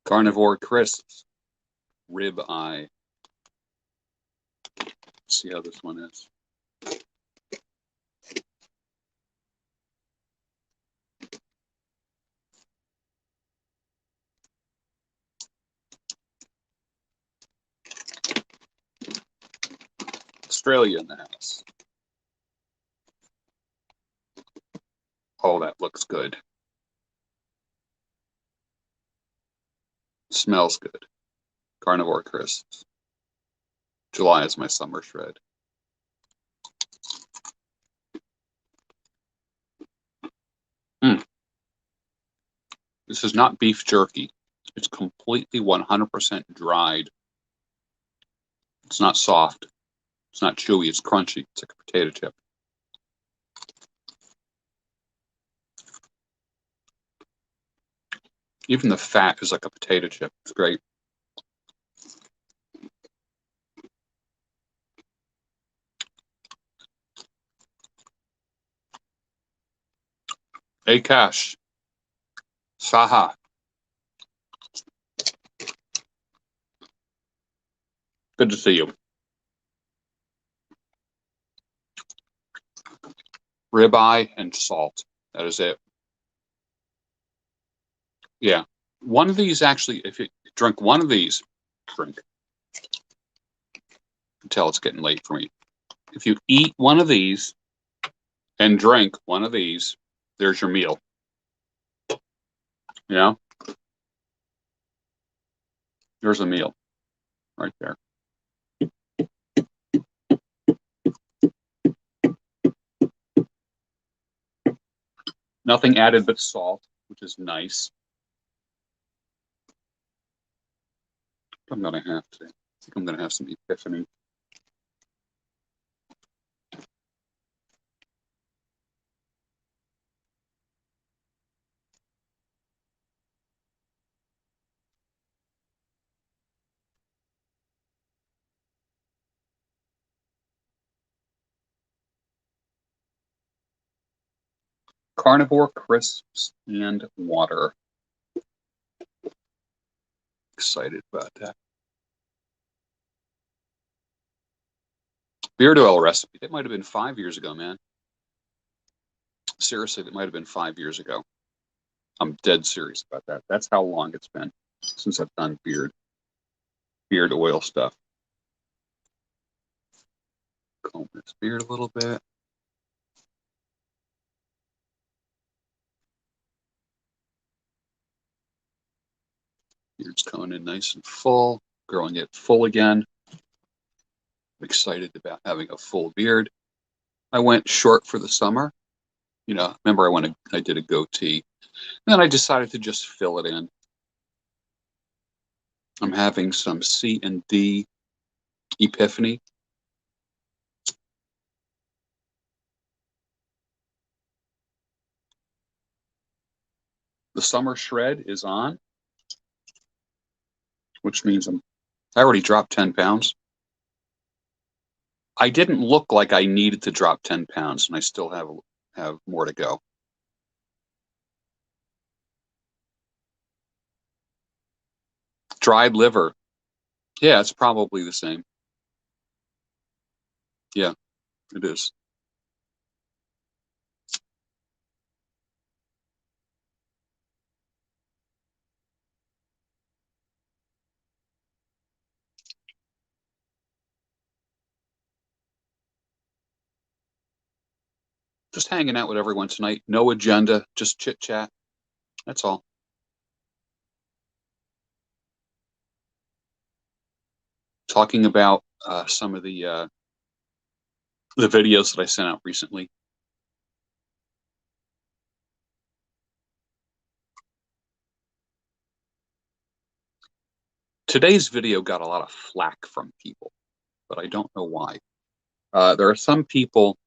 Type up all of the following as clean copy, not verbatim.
Carnivore crisps, rib eye. Let's see how this one is. Australia in the house. Oh, that looks good. Smells good. Carnivore crisps. July is my summer shred. This is not beef jerky. It's completely 100% dried. It's not soft. It's not chewy. It's crunchy. It's like a potato chip. Even the fat is like a potato chip. It's great. Akash. Saha. Good to see you. Ribeye and salt. That is it. Yeah. One of these actually, if you drink one of these, drink. Until it's getting late for me. If you eat one of these and drink one of these, there's your meal. You know? There's a meal right there. Nothing added but salt, which is nice. I'm going to have to. I think I'm going to have some epiphany. Carnivore crisps and water. Excited about that. Beard oil recipe. That might have been 5 years ago, man. Seriously, that might have been 5 years ago. I'm dead serious about that. That's how long it's been since I've done beard oil stuff. Comb this beard a little bit. Beard's coming in nice and full, growing it full again. I'm excited about having a full beard. I went short for the summer. You know, remember I did a goatee. And then I decided to just fill it in. I'm having some C and D epiphany. The summer shred is on, which means I already dropped 10 pounds. I didn't look like I needed to drop 10 pounds, and I still have more to go. Dried liver. Yeah, it's probably the same. Yeah, it is. Just hanging out with everyone tonight. No agenda, just chit chat. That's all. Talking about some of the videos that I sent out recently. Today's video got a lot of flack from people, but I don't know why. There are some people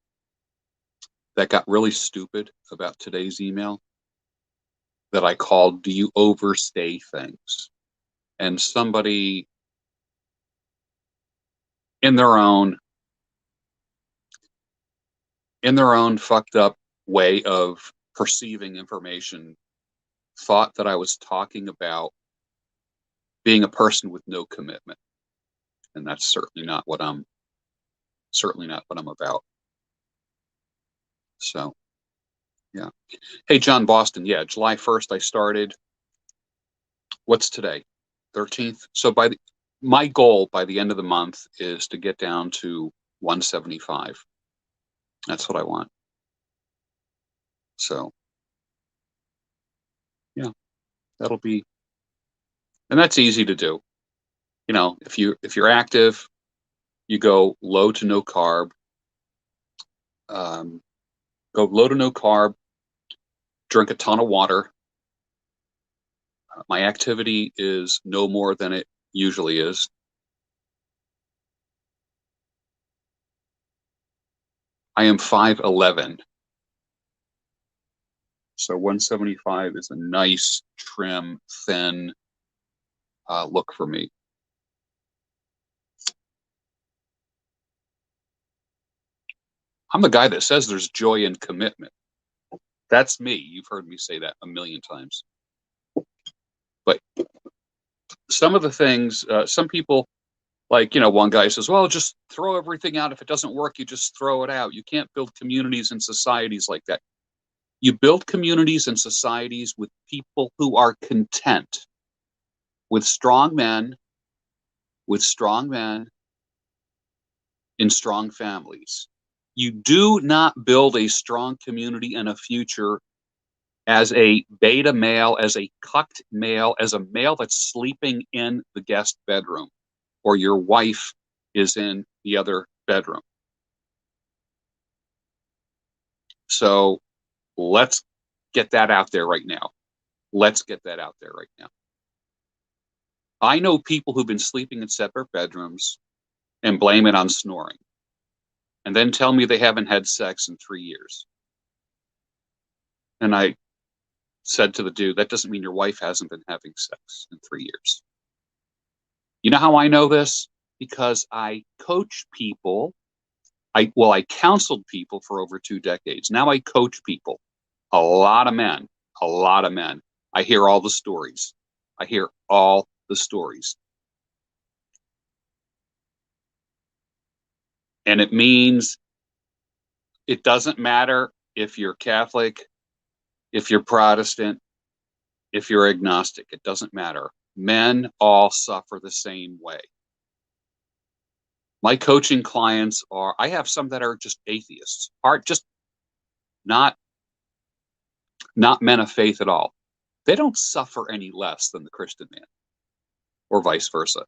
that got really stupid about today's email that I called, "Do you overstay things?" And somebody in their own fucked up way of perceiving information thought that I was talking about being a person with no commitment. And that's certainly not what I'm about. So, yeah. Hey, John Boston. Yeah, July 1st, I started. What's today? 13th. So my goal by the end of the month is to get down to 175. That's what I want. So, yeah, that'll be, and that's easy to do. You know, if you're active, you go low to no carb. Go low to no carb. Drink a ton of water. My activity is no more than it usually is. I am 5'11". So 175 is a nice, trim, thin look for me. I'm the guy that says there's joy in commitment. That's me. You've heard me say that a million times. But some of the things, some people, like, you know, one guy says, well, just throw everything out. If it doesn't work, you just throw it out. You can't build communities and societies like that. You build communities and societies with people who are content, with strong men in strong families. You do not build a strong community and a future as a beta male, as a cucked male, as a male that's sleeping in the guest bedroom, or your wife is in the other bedroom. So let's get that out there right now. Let's get that out there right now. I know people who've been sleeping in separate bedrooms and blame it on snoring, and then tell me they haven't had sex in 3 years. And I said to the dude, that doesn't mean your wife hasn't been having sex in 3 years. You know how I know this? Because I coach people. I counseled people for over 2 decades. Now I coach people. A lot of men. I hear all the stories. And it means it doesn't matter if you're Catholic, if you're Protestant, if you're agnostic. It doesn't matter. Men all suffer the same way. My coaching clients I have some that are just atheists, just not men of faith at all. They don't suffer any less than the Christian man, or vice versa.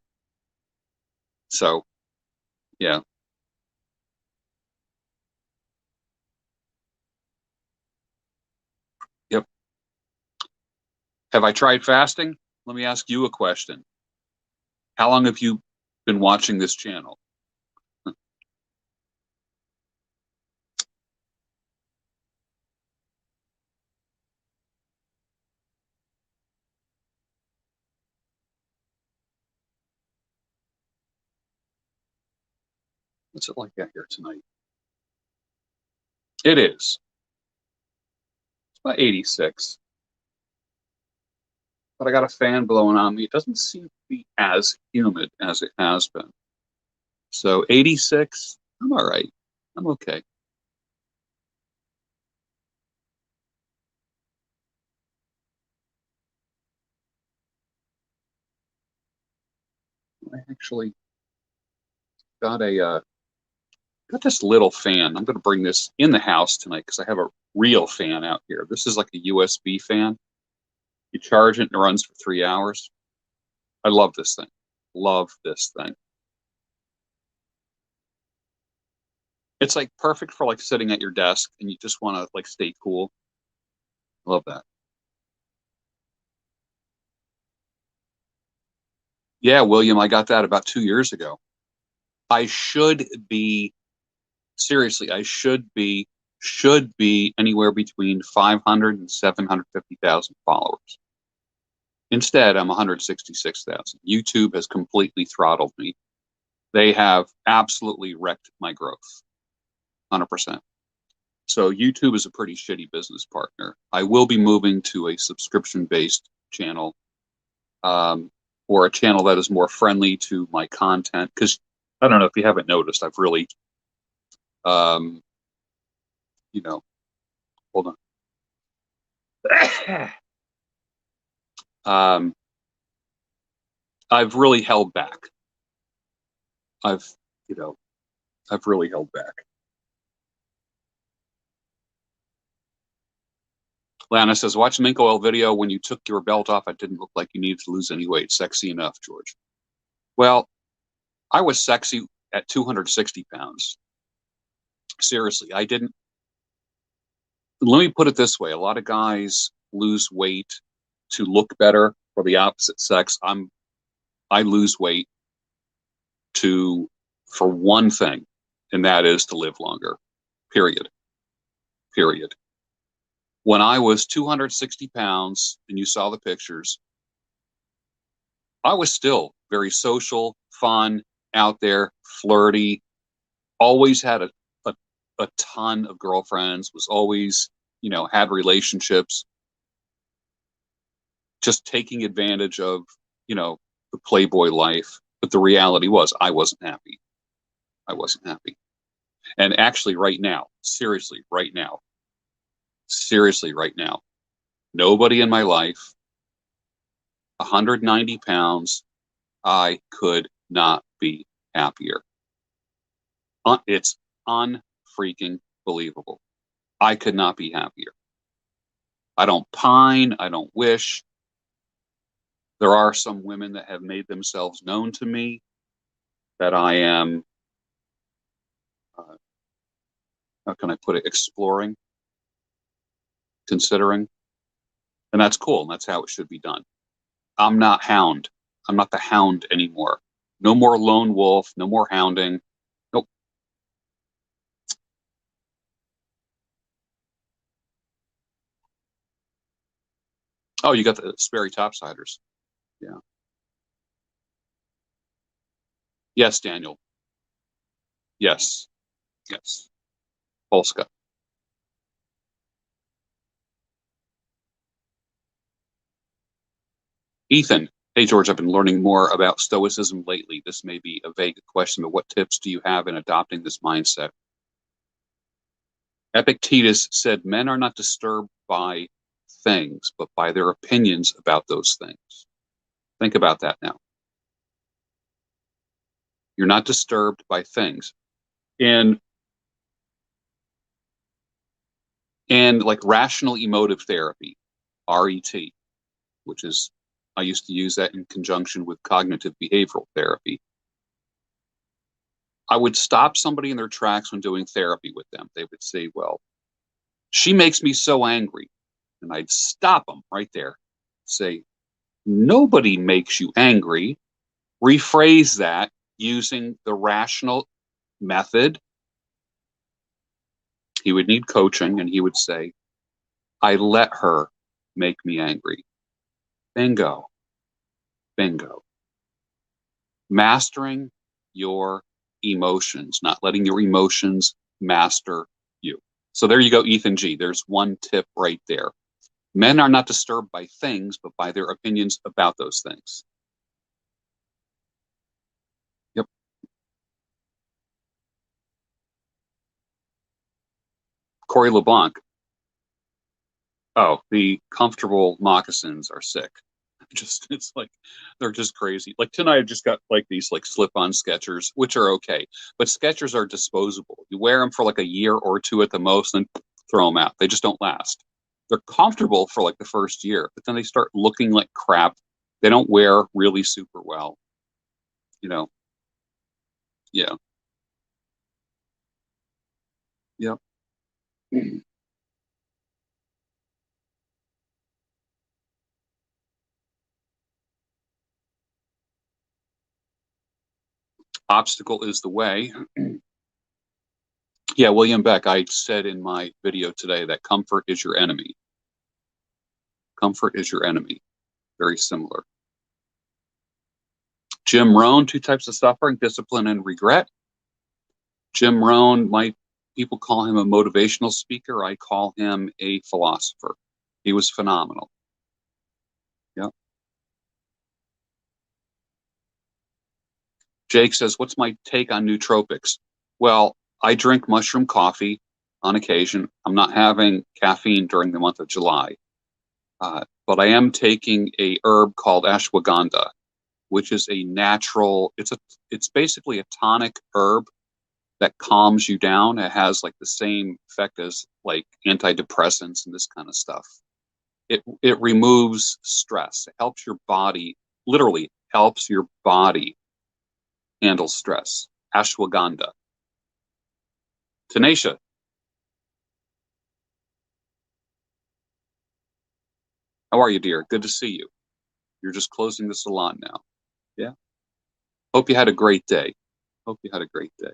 So, yeah. Yep. Have I tried fasting? Let me ask you a question. How long have you been watching this channel? What's it like out here tonight? It is. It's about 86. But I got a fan blowing on me. It doesn't seem to be as humid as it has been. So 86, I'm all right. I'm okay. I actually got got this little fan. I'm going to bring this in the house tonight because I have a real fan out here. This is like a USB fan. You charge it and it runs for 3 hours. I love this thing. Love this thing. It's like perfect for like sitting at your desk and you just want to like stay cool. Love that. Yeah, William, I got that about 2 years ago. I should be, seriously, I should be anywhere between 500 and 750,000 followers. Instead, I'm 166,000. YouTube has completely throttled me. They have absolutely wrecked my growth, 100%. So YouTube is a pretty shitty business partner. I will be moving to a subscription-based channel, or or a channel that is more friendly to my content. Because I don't know if you haven't noticed, I've really, you know, hold on. I've really held back. I've really held back. Lana says, watch the mink oil video. When you took your belt off, it didn't look like you needed to lose any weight. Sexy enough, George. Well, I was sexy at 260 pounds. Seriously, I didn't. Let me put it this way. A lot of guys lose weight to look better for the opposite sex. I lose weight for one thing, and that is to live longer. Period. When I was 260 pounds and you saw the pictures, I was still very social, fun, out there, flirty, always had a ton of girlfriends, was always, had relationships, just taking advantage of, the Playboy life. But the reality was I wasn't happy. And actually right now, seriously right now, nobody in my life, 190 pounds, I could not be happier. It's unfreaking believable. I could not be happier. I don't pine. I don't wish. There are some women that have made themselves known to me that I am, how can I put it, exploring, considering. And that's cool. And that's how it should be done. I'm not hound. I'm not the hound anymore. No more lone wolf. No more hounding. Nope. Oh, you got the Sperry topsiders. Yeah. Yes, Daniel. Yes. Polska. Ethan. Hey, George, I've been learning more about Stoicism lately. This may be a vague question, but what tips do you have in adopting this mindset? Epictetus said men are not disturbed by things, but by their opinions about those things. Think about that now. You're not disturbed by things. And like rational emotive therapy, RET, which is, I used to use that in conjunction with cognitive behavioral therapy. I would stop somebody in their tracks when doing therapy with them. They would say, well, she makes me so angry. And I'd stop them right there. Say, nobody makes you angry. Rephrase that using the rational method. He would need coaching, and he would say, I let her make me angry. Bingo. Mastering your emotions, not letting your emotions master you. So there you go, Ethan G. There's one tip right there. Men are not disturbed by things, but by their opinions about those things. Yep. Corey LeBlanc. Oh, the comfortable moccasins are sick. It's like, they're just crazy. Like tonight, I just got like these like slip-on Skechers, which are okay, but Skechers are disposable. You wear them for like a year or two at the most, and throw them out. They just don't last. They're comfortable for like the first year, but then they start looking like crap. They don't wear really super well. Yeah. Yep. Obstacle is the way. Yeah, William Beck, I said in my video today that comfort is your enemy. Comfort is your enemy. Very similar. Jim Rohn, 2 types of suffering, discipline and regret. Jim Rohn, people call him a motivational speaker. I call him a philosopher. He was phenomenal. Yeah. Jake says, what's my take on nootropics? Well, I drink mushroom coffee on occasion. I'm not having caffeine during the month of July. But I am taking a herb called ashwagandha, which is a natural, it's basically a tonic herb that calms you down. It has like the same effect as like antidepressants and this kind of stuff. It removes stress. It helps your body, literally helps your body handle stress. Ashwagandha. Tanisha. How are you, dear? Good to see you. You're just closing the salon now. Yeah. Hope you had a great day. Hope you had a great day.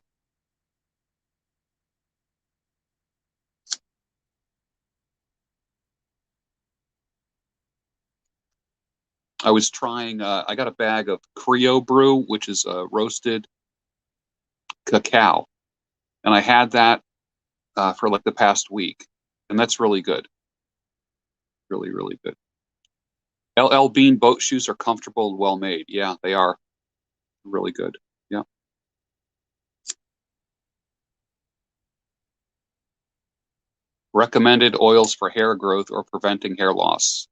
I was trying, I got a bag of Creo Brew, which is roasted cacao. And I had that for like the past week. And that's really good. Really, really good. LL Bean boat shoes are comfortable and well made. Yeah, they are really good. Yeah. Recommended oils for hair growth or preventing hair loss.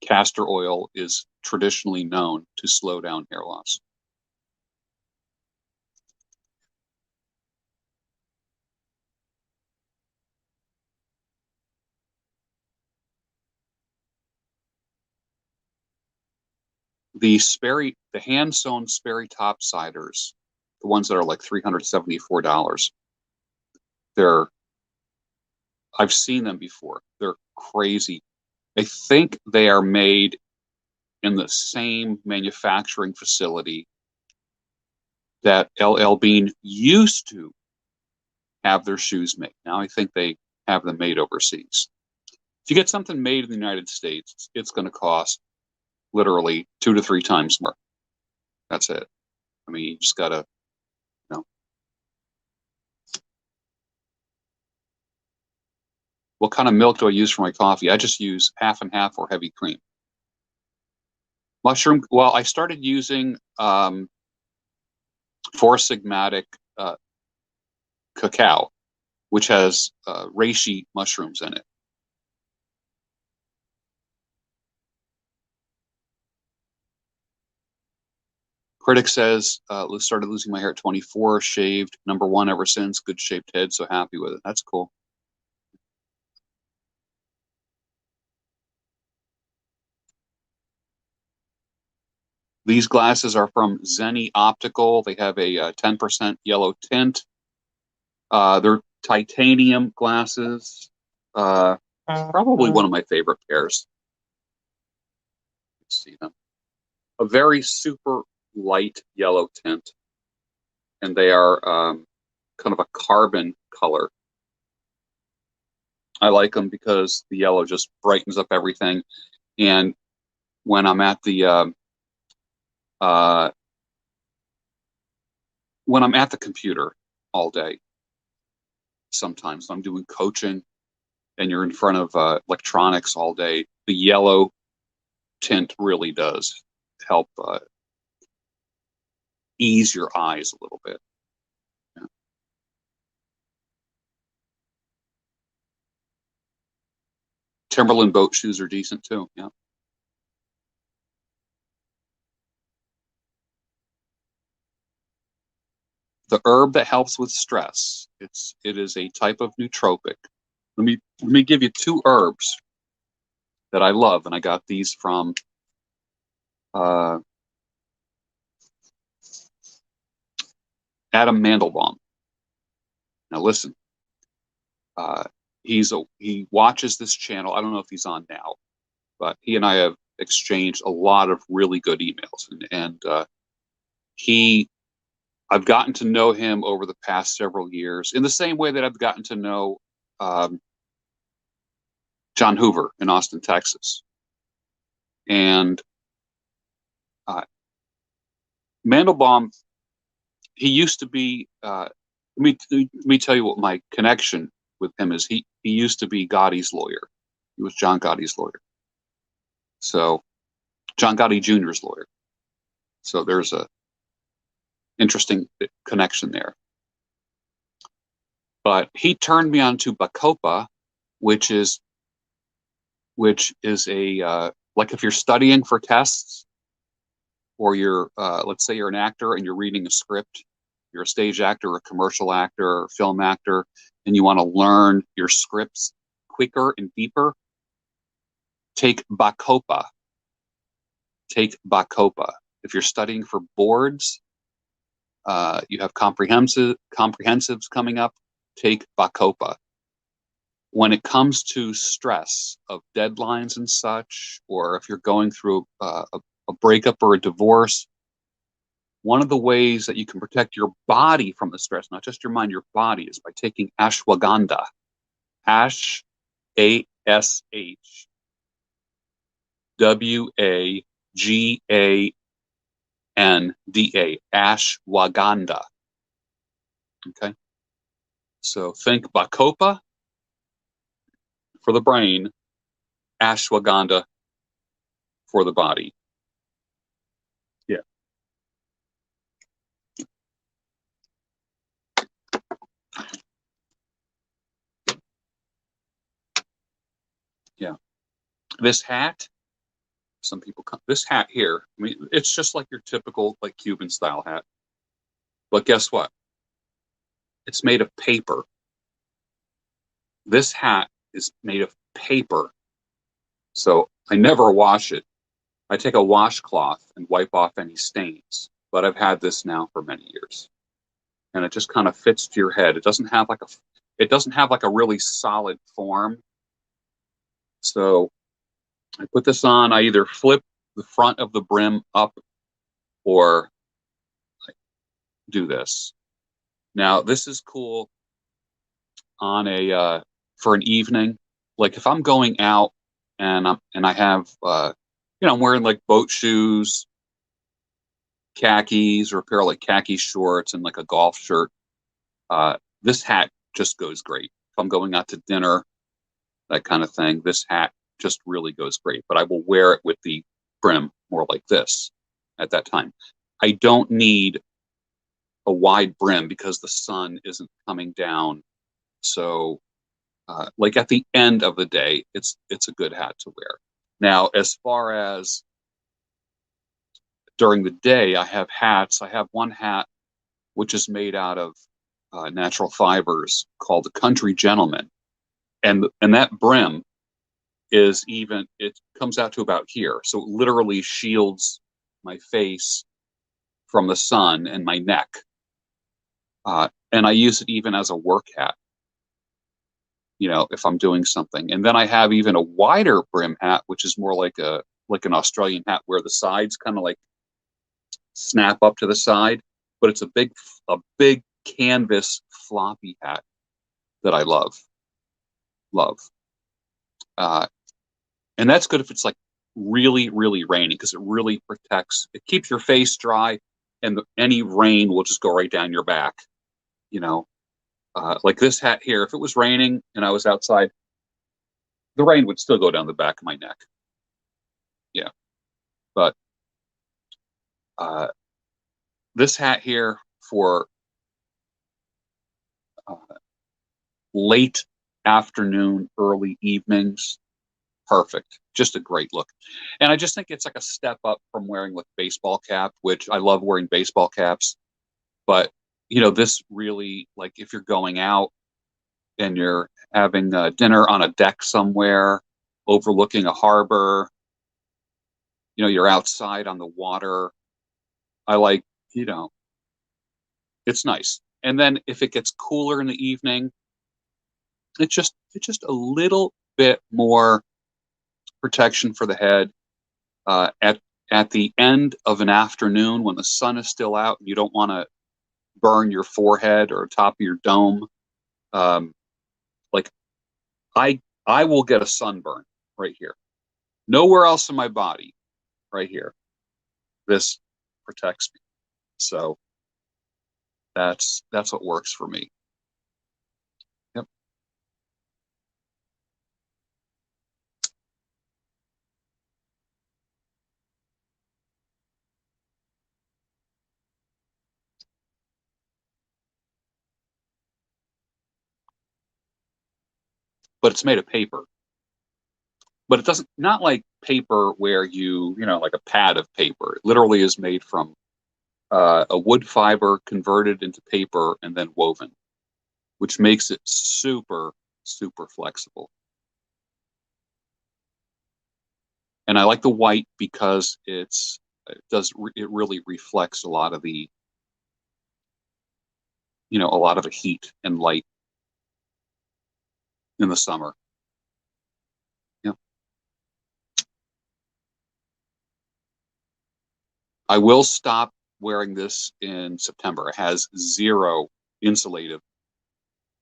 Castor oil is traditionally known to slow down hair loss. The hand sewn Sperry top ciders, the ones that are like $374. I've seen them before. They're crazy. I think they are made in the same manufacturing facility that LL Bean used to have their shoes made. Now I think they have them made overseas. If you get something made in the United States, it's going to cost literally 2 to 3 times more. That's it. I mean, you just got to, you know. What kind of milk do I use for my coffee? I just use half and half or heavy cream. Mushroom, well, I started using Four Sigmatic cacao, which has reishi mushrooms in it. Critic says, started losing my hair at 24, shaved, #1 ever since, good shaped head, so happy with it. That's cool. These glasses are from Zenni Optical. They have a 10% yellow tint. They're titanium glasses. Probably one of my favorite pairs. Let's see them. A very super light yellow tint. And they are kind of a carbon color. I like them because the yellow just brightens up everything. And when I'm at the computer all day, sometimes I'm doing coaching and you're in front of electronics all day, the yellow tint really does help ease your eyes a little bit. Yeah. Timberland boat shoes are decent too. Yeah. The herb that helps with stress. It is a type of nootropic. Let me give you 2 herbs that I love, and I got these from Adam Mandelbaum. Now listen, he watches this channel. I don't know if he's on now, but he and I have exchanged a lot of really good emails, and I've gotten to know him over the past several years in the same way that I've gotten to know John Hoover in Austin, Texas. And Mandelbaum, he used to be, let me tell you what my connection with him is. He used to be Gotti's lawyer. He was John Gotti's lawyer. So, John Gotti Jr.'s lawyer. So there's a interesting connection there. But he turned me on to Bacopa, which is a like if you're studying for tests, or you're let's say you're an actor and you're reading a script, you're a stage actor, or a commercial actor, or film actor, and you want to learn your scripts quicker and deeper, take Bacopa. Take Bacopa. If you're studying for boards, you have comprehensives coming up, take Bacopa. When it comes to stress of deadlines and such, or if you're going through a breakup or a divorce, one of the ways that you can protect your body from the stress, not just your mind, your body, is by taking ashwagandha. ASHWAGANDA. Ashwagandha. Okay. So think Bacopa for the brain, ashwagandha for the body. Yeah. Yeah. This hat, some people come, this hat here, I mean, it's just like your typical like Cuban style hat. But guess what? It's made of paper. This hat is made of paper. So I never wash it. I take a washcloth and wipe off any stains. But I've had this now for many years. And it just kind of fits to your head. It doesn't have like a really solid form. So I put this on, I either flip the front of the brim up or I do this. Now this is cool on a for an evening. Like if I'm going out and I have I'm wearing like boat shoes, khakis, or a pair of like khaki shorts and like a golf shirt. This hat just goes great. If I'm going out to dinner, that kind of thing, this hat just really goes great. But I will wear it with the brim more like this at that time. I don't need a wide brim because the sun isn't coming down. So like at the end of the day, it's a good hat to wear. Now, as far as during the day, I have hats. I have one hat which is made out of natural fibers called the Country Gentleman, and that brim it comes out to about here, so it literally shields my face from the sun and my neck. And I use it even as a work hat, if I'm doing something. And then I have even a wider brim hat, which is more like an Australian hat where the sides kind of like snap up to the side, but it's a big canvas floppy hat that I love. And that's good if it's like really, really rainy, because it really protects, it keeps your face dry, and any rain will just go right down your back. Like this hat here, if it was raining and I was outside, the rain would still go down the back of my neck. Yeah. But this hat here for late afternoon, early evenings, perfect. Just a great look. And I just think it's like a step up from wearing like baseball cap, which I love wearing baseball caps. But, this really, like if you're going out and you're having dinner on a deck somewhere overlooking a harbor, you're outside on the water. I like, it's nice. And then if it gets cooler in the evening, it's just a little bit more protection for the head. At the end of an afternoon when the sun is still out, you don't want to burn your forehead or top of your dome. Like I will get a sunburn right here. Nowhere else in my body, right here. This protects me. So that's what works for me. Yep. but it's made of paper. But it doesn't, not like paper where like a pad of paper. It literally is made from a wood fiber converted into paper and then woven, which makes it super, super flexible. And I like the white because it really reflects a lot of the, a lot of the heat and light in the summer. Yeah. I will stop wearing this in September. It has zero insulative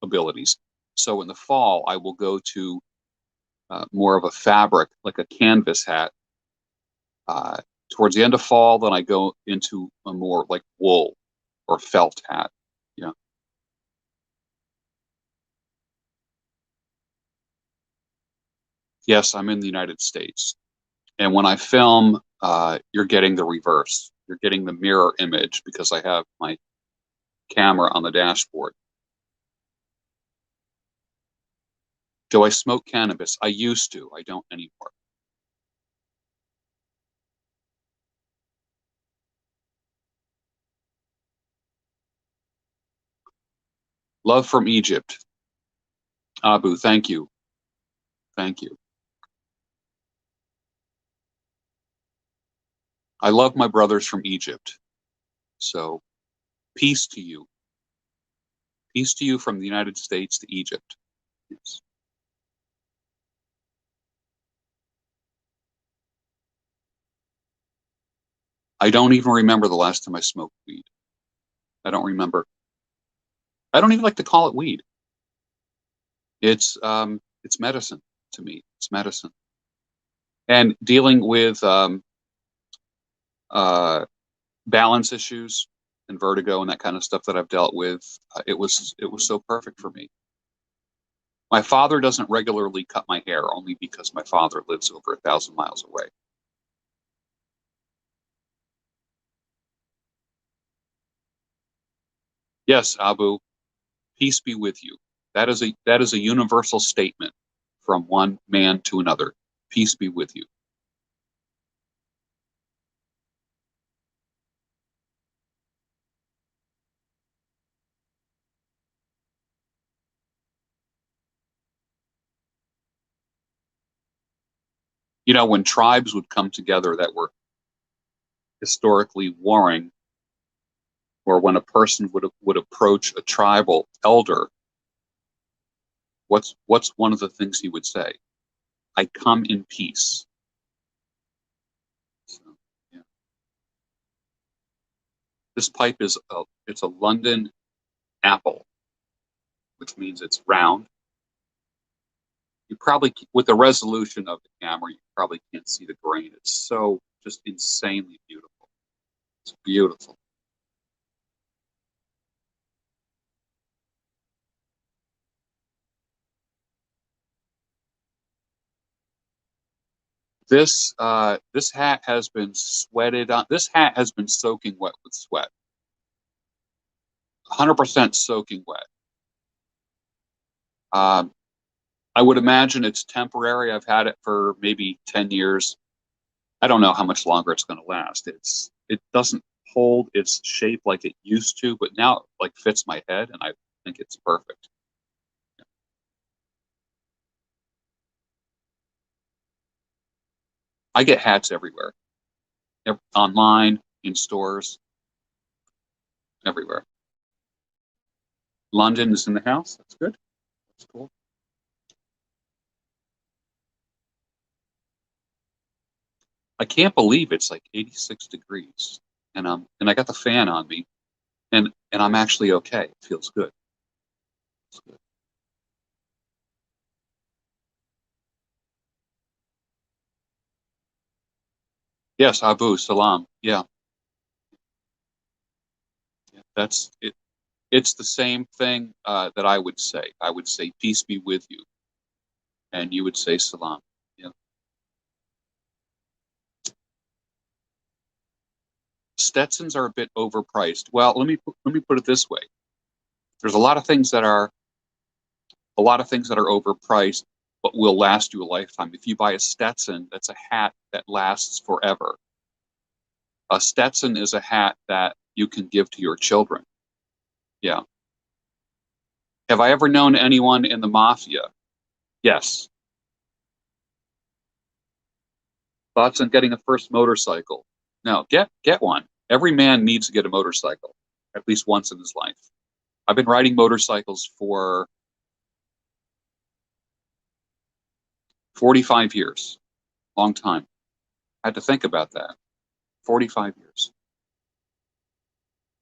abilities. So in the fall, I will go to more of a fabric, like a canvas hat. Towards the end of fall, then I go into a more like wool or felt hat. Yeah. Yes, I'm in the United States. And when I film, you're getting the reverse. You're getting the mirror image because I have my camera on the dashboard. Do I smoke cannabis? I used to. I don't anymore. Love from Egypt. Abu, thank you. Thank you. I love my brothers from Egypt. So peace to you. Peace to you from the United States to Egypt. Yes. I don't even remember the last time I smoked weed. I don't remember. I don't even like to call it weed. It's medicine to me. It's medicine. And dealing with uh, balance issues and vertigo and that kind of stuff that I've dealt with, it was so perfect for me. My father doesn't regularly cut my hair only because my father lives over 1,000 miles away. Yes, Abu, peace be with you. That is a universal statement from one man to another. Peace be with you. When tribes would come together that were historically warring, or when a person would approach a tribal elder, what's one of the things he would say? I come in peace. So, yeah. This pipe it's a London apple, which means it's round. You probably, with the resolution of the camera, you probably can't see the grain. It's so just insanely beautiful. It's beautiful. This hat has been sweated on. This hat has been soaking wet with sweat. 100% soaking wet. Um, I would imagine it's temporary. I've had it for maybe 10 years. I don't know how much longer it's going to last. It doesn't hold its shape like it used to, but now it like fits my head, and I think it's perfect. I get hats everywhere, online, in stores, everywhere. London is in the house. That's good. That's cool. I can't believe it's like 86 degrees, and I got the fan on me, and I'm actually okay. It feels good. It's good. Yes, Abu Salam. Yeah, yeah, that's it. It's the same thing that I would say. I would say peace be with you, and you would say salam. Yeah. Stetsons are a bit overpriced. Well, let me put it this way. There's a lot of things that are overpriced but will last you a lifetime. If you buy a Stetson, that's a hat that lasts forever. A Stetson is a hat that you can give to your children. Yeah. Have I ever known anyone in the mafia? Yes. Thoughts on getting a first motorcycle? No, get one. Every man needs to get a motorcycle at least once in his life. I've been riding motorcycles for 45 years. Long time. I had to think about that. 45 years.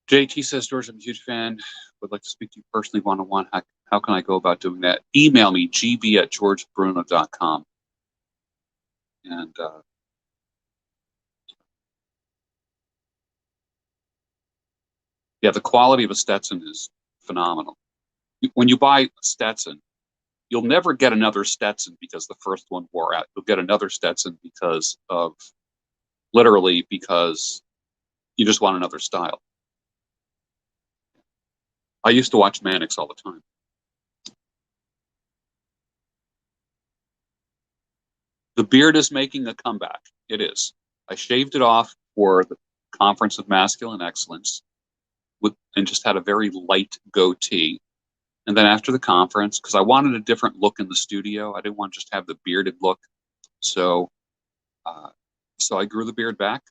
JT says, George, I'm a huge fan. Would like to speak to you personally one-on-one. How can I go about doing that? Email me, gb@georgebruno.com. And yeah, the quality of a Stetson is phenomenal. When you buy a Stetson, you'll never get another Stetson because the first one wore out. You'll get another Stetson because you just want another style. I used to watch Mannix all the time. The beard is making a comeback. It is. I shaved it off for the Conference of Masculine Excellence and just had a very light goatee. And then after the conference, because I wanted a different look in the studio, I didn't want to just have the bearded look. So I grew the beard back,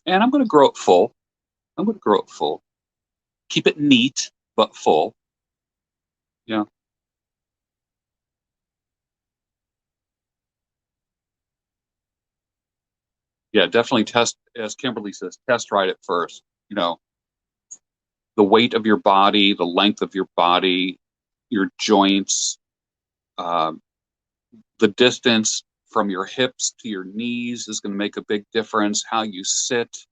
and I'm going to grow it full. Keep it neat, but full. Yeah. Yeah, definitely test, as Kimberly says, test ride it first. The weight of your body, the length of your body, your joints, the distance from your hips to your knees is going to make a big difference. How you sit.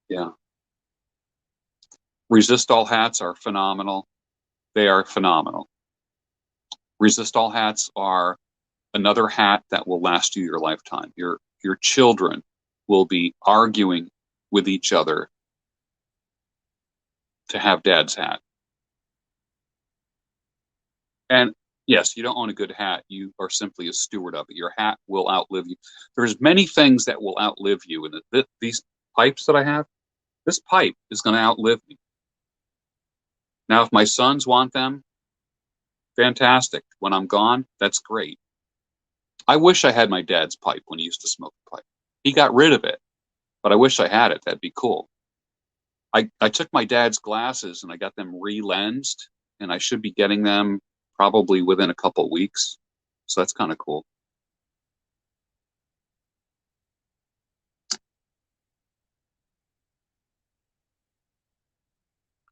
Yeah. Resistol hats are phenomenal. They are phenomenal. Resistol hats are another hat that will last you your lifetime. Your children will be arguing with each other to have dad's hat. And yes, you don't own a good hat. You are simply a steward of it. Your hat will outlive you. There's many things that will outlive you. And these pipes that I have, this pipe is going to outlive me. Now, if my sons want them, fantastic. When I'm gone, that's great. I wish I had my dad's pipe when he used to smoke the pipe. He got rid of it, but I wish I had it. That'd be cool. I took my dad's glasses and I got them re-lensed, and I should be getting them probably within a couple weeks. So that's kind of cool.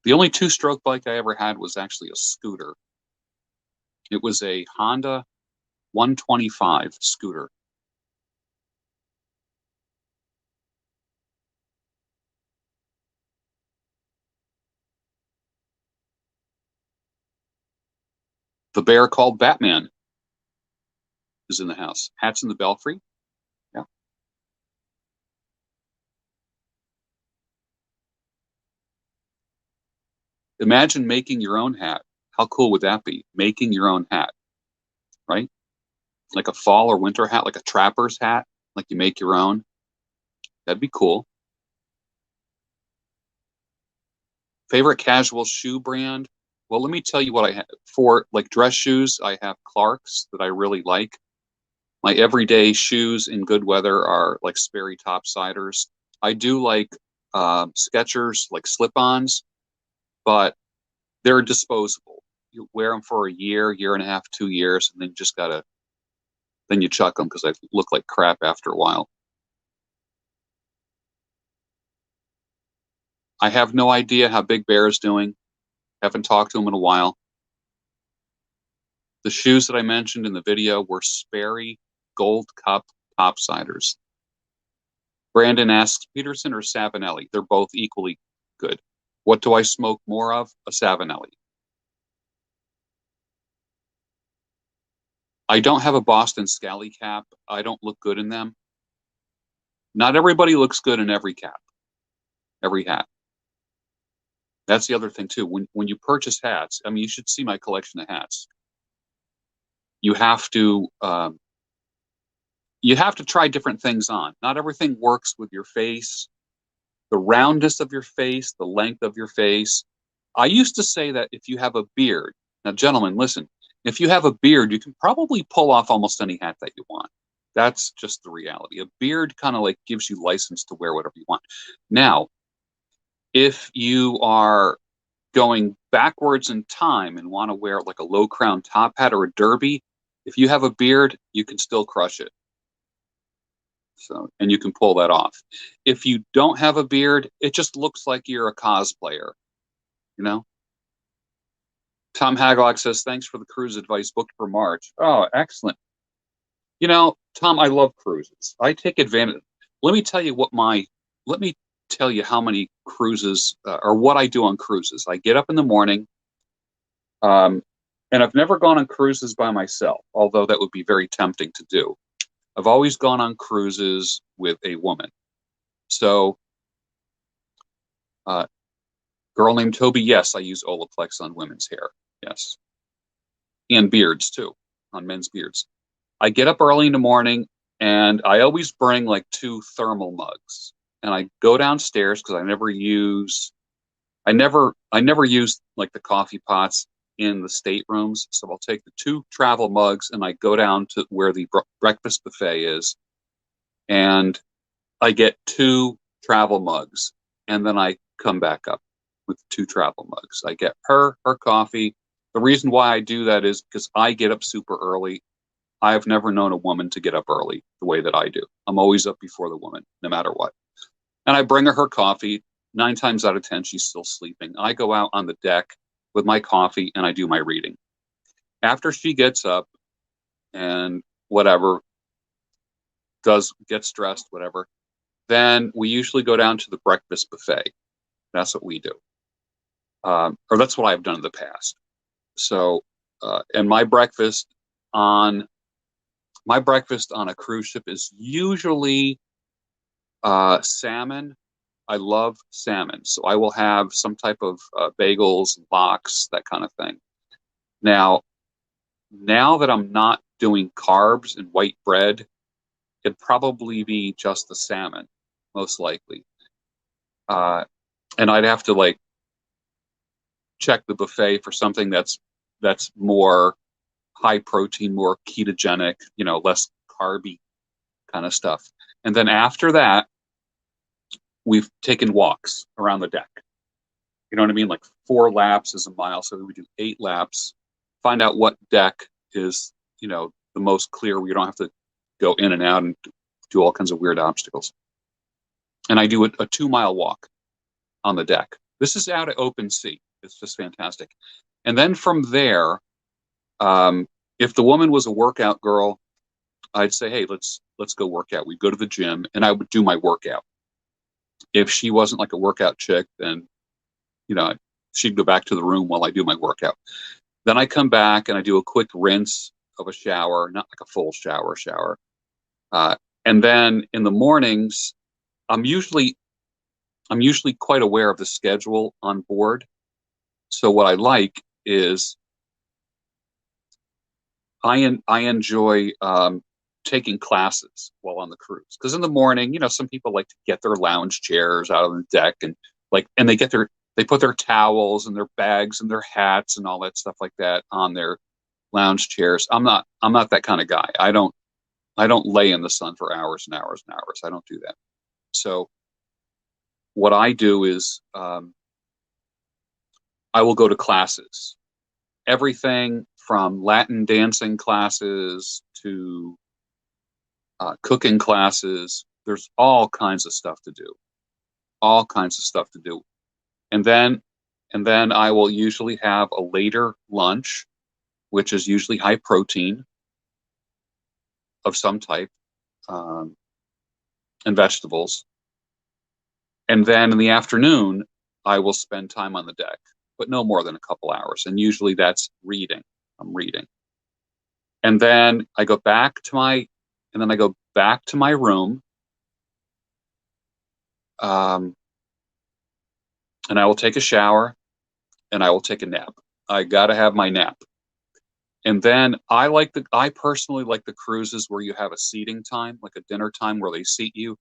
The only two-stroke bike I ever had was actually a scooter. It was a Honda 125 scooter. The bear called Batman is in the house. Hat's in the belfry. Yeah. Imagine making your own hat. How cool would that be? Making your own hat, right? Like a fall or winter hat, like a trapper's hat, like you make your own. That'd be cool. Favorite casual shoe brand? Well, let me tell you what I have. For like dress shoes, I have Clark's that I really like. My everyday shoes in good weather are like Sperry Topsiders. I do like Skechers, like slip-ons, but they're disposable. You wear them for a year, year and a half, 2 years, and then then you chuck them because they look like crap after a while. I have no idea how Big Bear is doing. Haven't talked to him in a while. The shoes that I mentioned in the video were Sperry Gold Cup Topsiders. Brandon asks, Peterson or Savinelli? They're both equally good. What do I smoke more of? A Savinelli. I don't have a Boston Scally cap. I don't look good in them. Not everybody looks good in every cap, every hat. That's the other thing too. When you purchase hats, I mean, you should see my collection of hats. you have to try different things on. Not everything works with your face, the roundness of your face, the length of your face. I used to say that if you have a beard, now gentlemen, listen, if you have a beard, you can probably pull off almost any hat that you want. That's just the reality. A beard kind of like gives you license to wear whatever you want. Now, if you are going backwards in time and want to wear like a low crown top hat or a derby, if you have a beard, you can still crush it. So, and you can pull that off. If you don't have a beard, it just looks like you're a cosplayer, you know? Tom Haglock says, thanks for the cruise advice booked for March. Oh, excellent. You know, Tom, I love cruises. I take advantage. Let me tell you how many cruises or what I do on cruises. I get up in the morning, and I've never gone on cruises by myself, although that would be very tempting to do. I've always gone on cruises with a woman. So, girl named Toby, yes, I use Olaplex on women's hair. Yes. And beards too, on men's beards. I get up early in the morning and I always bring like 2 thermal mugs. And I go downstairs because I never use like the coffee pots in the staterooms. So I'll take the 2 travel mugs and I go down to where the breakfast buffet is. And I get 2 travel mugs. And then I come back up with 2 travel mugs. I get her coffee. The reason why I do that is because I get up super early. I've never known a woman to get up early the way that I do. I'm always up before the woman, no matter what. And I bring her coffee. 9 times out of 10, she's still sleeping. I go out on the deck with my coffee and I do my reading. After she gets up and whatever, gets dressed, whatever, then we usually go down to the breakfast buffet. That's what we do. Or that's what I've done in the past. So, and my breakfast on a cruise ship is usually salmon. I love salmon, so I will have some type of bagels, lox, that kind of thing. Now that I'm not doing carbs and white bread, it'd probably be just the salmon, most likely. And I'd have to like check the buffet for something that's more high protein, more ketogenic, less carby kind of stuff. And then after that, we've taken walks around the deck. You know what I mean? Like 4 laps is a mile. So we do 8 laps, find out what deck is, the most clear where you don't have to go in and out and do all kinds of weird obstacles. And I do a 2-mile walk on the deck. This is out at open sea. It's just fantastic. And then from there, if the woman was a workout girl, I'd say, hey, let's go work out. We'd go to the gym and I would do my workout. If she wasn't like a workout chick, then, she'd go back to the room while I do my workout. Then I come back and I do a quick rinse of a shower, not like a full shower. And then in the mornings, I'm usually quite aware of the schedule on board. So what I like is I enjoy taking classes while on the cruise, because in the morning, some people like to get their lounge chairs out on the deck and they put their towels and their bags and their hats and all that stuff like that on their lounge chairs. I'm not that kind of guy. I don't lay in the sun for hours and hours and hours. I don't do that. So what I do is I will go to classes, everything from Latin dancing classes to cooking classes. There's all kinds of stuff to do. And then I will usually have a later lunch, which is usually high protein of some type, and vegetables. And then in the afternoon, I will spend time on the deck, but no more than a couple hours. And usually that's reading. I'm reading. And then I go back to my room. And I will take a shower and I will take a nap. I got to have my nap. And then I personally like the cruises where you have a seating time, like a dinner time where they seat you,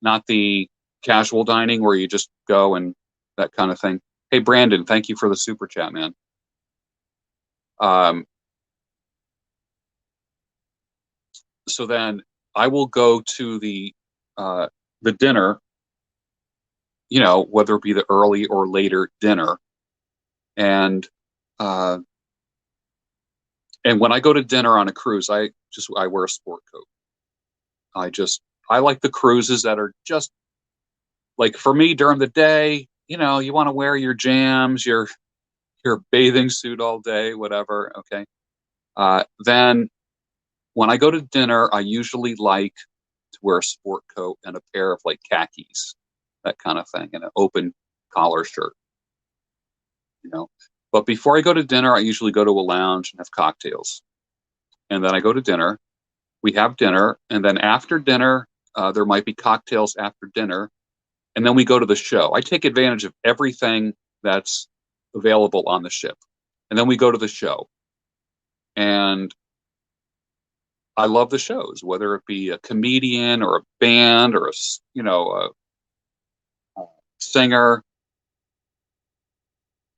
not the casual dining where you just go and that kind of thing. Hey, Brandon, thank you for the super chat, man. So then I will go to the dinner, whether it be the early or later dinner. And when I go to dinner on a cruise, I wear a sport coat. I like the cruises that are just like, for me during the day, you want to wear your jams, your bathing suit all day, whatever. Okay. Then when I go to dinner, I usually like to wear a sport coat and a pair of like khakis, that kind of thing, and an open collar shirt. But before I go to dinner, I usually go to a lounge and have cocktails. And then I go to dinner. We have dinner. And then after dinner, there might be cocktails after dinner. And then we go to the show. I take advantage of everything that's available on the ship. And then we go to the show. And I love the shows, whether it be a comedian or a band or a singer,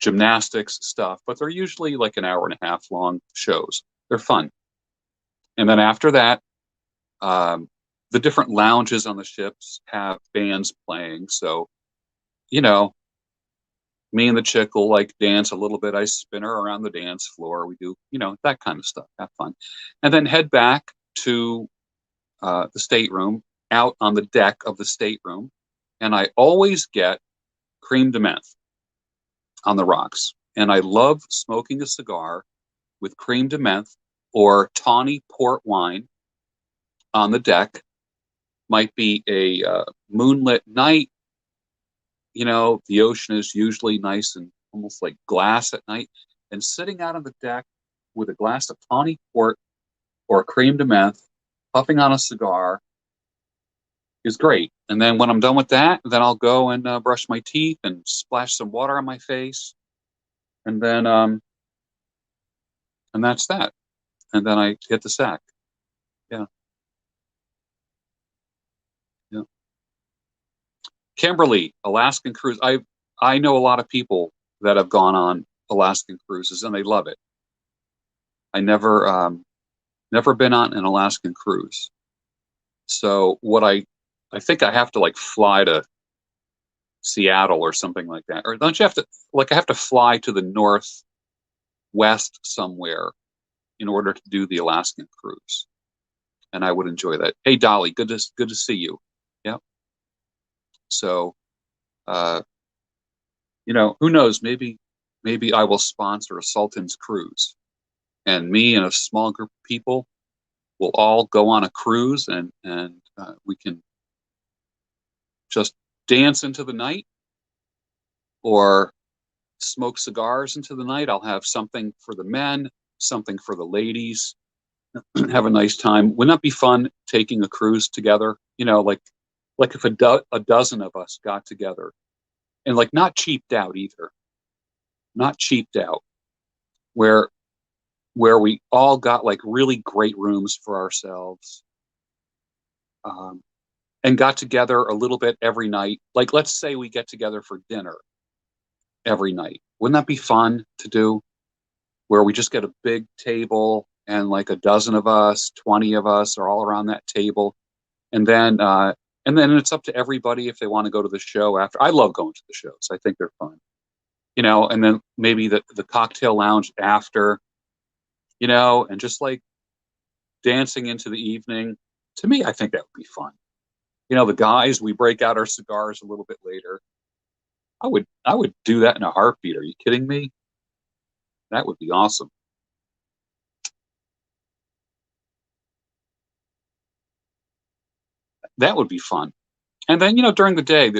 gymnastics stuff, but they're usually like an hour and a half long shows. They're fun. And then after that, the different lounges on the ships have bands playing. So, me and the chick will like dance a little bit. I spin her around the dance floor. We do, that kind of stuff. Have fun. And then head back to the stateroom, out on the deck of the stateroom. And I always get creme de menthe on the rocks. And I love smoking a cigar with creme de menthe or tawny port wine on the deck. Might be a moonlit night. The ocean is usually nice and almost like glass at night. And sitting out on the deck with a glass of tawny port or creme de menthe, puffing on a cigar is great. And then when I'm done with that, then I'll go and brush my teeth and splash some water on my face. And then, and that's that. And then I hit the sack. Yeah. Yeah. Kimberly, Alaskan cruise. I know a lot of people that have gone on Alaskan cruises and they love it. I never been on an Alaskan cruise. So what I think I have to like fly to Seattle or something like that. Or don't you have to, like, I have to fly to the northwest somewhere in order to do the Alaskan cruise. And I would enjoy that. Hey, Dolly, good to see you. Yeah. So, who knows? Maybe I will sponsor a Sultan's cruise, and me and a small group of people will all go on a cruise, and we can just dance into the night or smoke cigars into the night. I'll have something for the men, something for the ladies. Have a nice time. Wouldn't that be fun taking a cruise together? Like if a dozen of us got together, and like not cheaped out either. Not cheaped out, where we all got like really great rooms for ourselves, and got together a little bit every night. Like, let's say we get together for dinner every night. Wouldn't that be fun to do? Where we just get a big table and like a dozen of us, 20 of us are all around that table. And then it's up to everybody if they want to go to the show after. I love going to the shows. I think they're fun. And then maybe the cocktail lounge after, and just like dancing into the evening. To me, I think that would be fun. The guys, we break out our cigars a little bit later. I would do that in a heartbeat. Are you kidding me? That would be awesome. That would be fun. And then, during the day,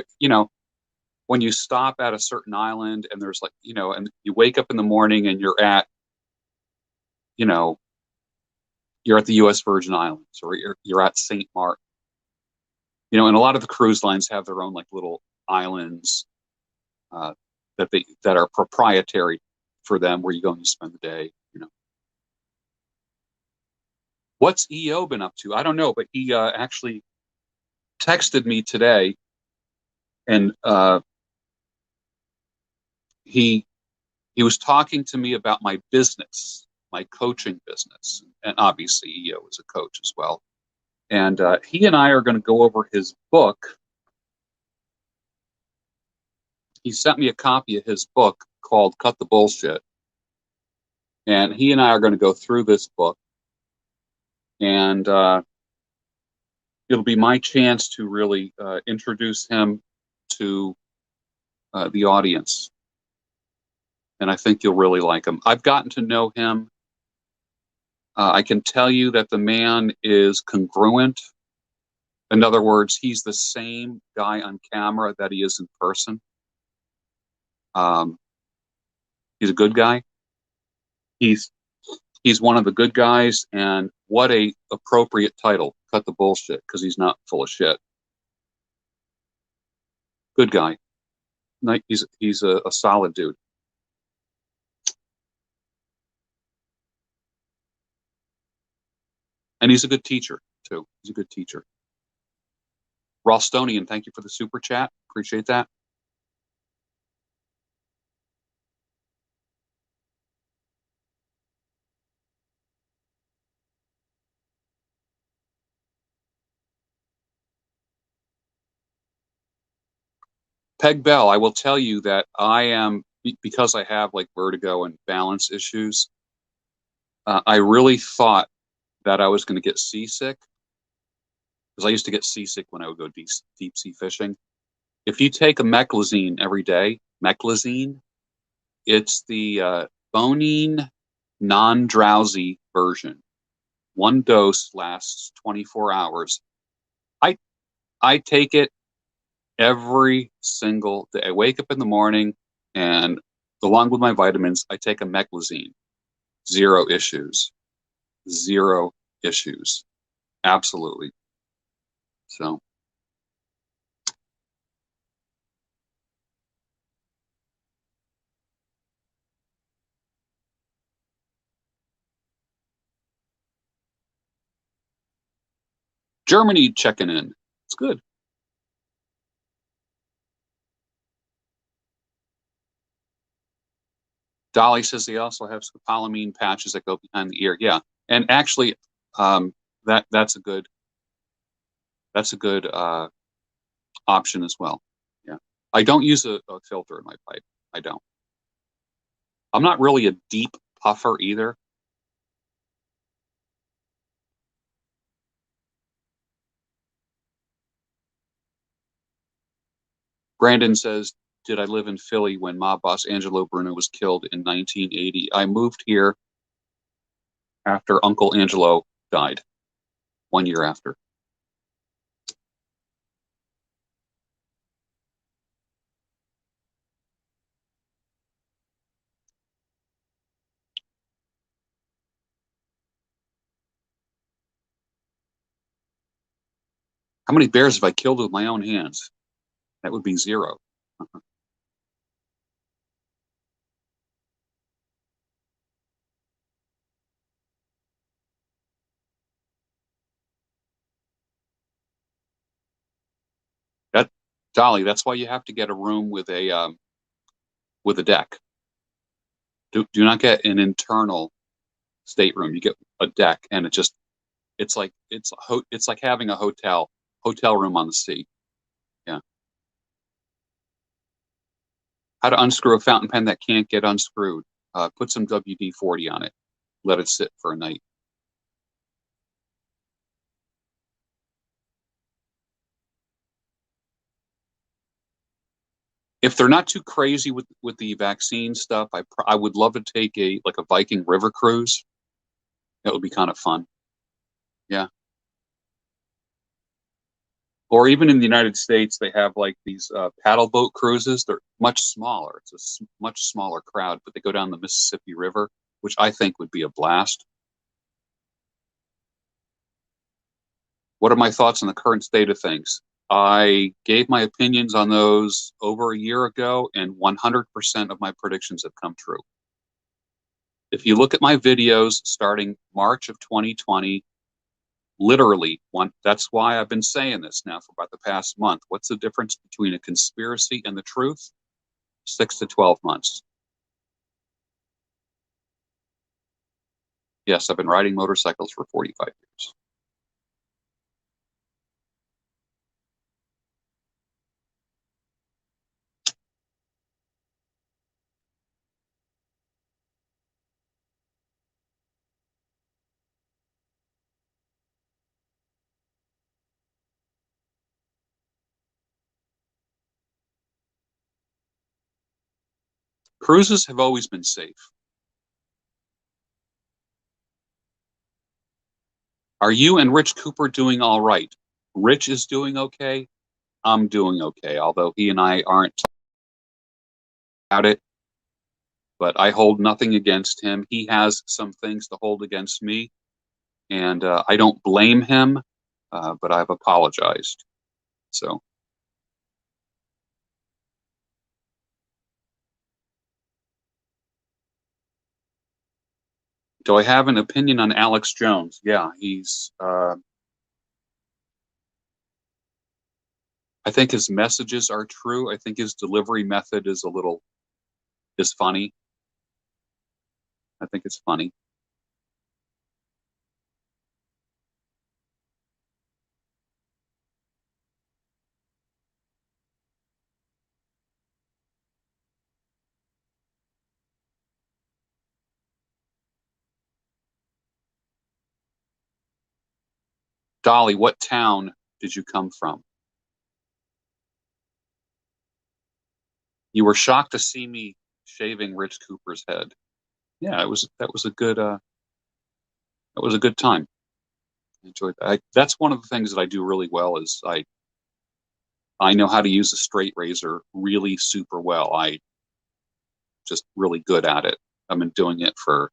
when you stop at a certain island and there's like, and you wake up in the morning and you're at the U.S. Virgin Islands, or you're at St. Martin. And a lot of the cruise lines have their own like little islands that are proprietary for them, where you go and you spend the day. What's EO been up to? I don't know, but he actually texted me today, and he was talking to me about my business, my coaching business, and obviously EO is a coach as well. And he and I are going to go over his book. He sent me a copy of his book called Cut the Bullshit. And he and I are going to go through this book. And it'll be my chance to really introduce him to the audience. And I think you'll really like him. I've gotten to know him. I can tell you that the man is congruent. In other words, he's the same guy on camera that he is in person. He's a good guy. He's one of the good guys, and what a appropriate title, Cut the Bullshit, because he's not full of shit. Good guy. He's a solid dude. And he's a good teacher, too. He's a good teacher. Ralstonian, thank you for the super chat. Appreciate that. Peg Bell, I will tell you that I am, because I have like vertigo and balance issues, I really thought that I was going to get seasick, because I used to get seasick when I would go deep sea fishing. If you take a meclizine every day, meclizine, it's the bonine, non-drowsy version. One dose lasts 24 hours. I take it every single day. I wake up in the morning, and along with my vitamins, I take a meclizine. Zero issues. Zero issues. Absolutely. So. Germany checking in. It's good. Dolly says they also have scopolamine patches that go behind the ear. Yeah, and actually, that's a good option as well. Yeah, I don't use a filter in my pipe. I don't. I'm not really a deep puffer either. Brandon says, did I live in Philly when mob boss Angelo Bruno was killed in 1980? I moved here after Uncle Angelo died, 1 year after. How many bears have I killed with my own hands? That would be zero. That, Dolly, that's why you have to get a room with a deck. Do not get an internal stateroom. You get a deck, and it's like having a hotel room on the sea. Yeah. How to unscrew a fountain pen that can't get unscrewed? Put some WD-40 on it. Let it sit for a night. If they're not too crazy with the vaccine stuff, I would love to take a Viking river cruise. That would be kind of fun. Yeah. Or even in the United States, they have like these paddle boat cruises. They're much smaller. It's a much smaller crowd, but they go down the Mississippi River, which I think would be a blast. What are my thoughts on the current state of things? I gave my opinions on those over a year ago, and 100% of my predictions have come true. If you look at my videos starting March of 2020, literally one. That's why I've been saying this now for about the past month. What's the difference between a conspiracy and the truth? 6 to 12 months. Yes, I've been riding motorcycles for 45 years. Cruises have always been safe. Are you and Rich Cooper doing all right? Rich is doing okay. I'm doing okay, although he and I aren't about it. But I hold nothing against him. He has some things to hold against me, and I don't blame him, but I've apologized. So, do I have an opinion on Alex Jones? Yeah, he's. I think his messages are true. I think his delivery method is funny. I think it's funny. Dolly, what town did you come from? You were shocked to see me shaving Rich Cooper's head. Yeah, that was a good time. I enjoyed that. That's one of the things that I do really well is I know how to use a straight razor really super well. I just really good at it. I've been doing it for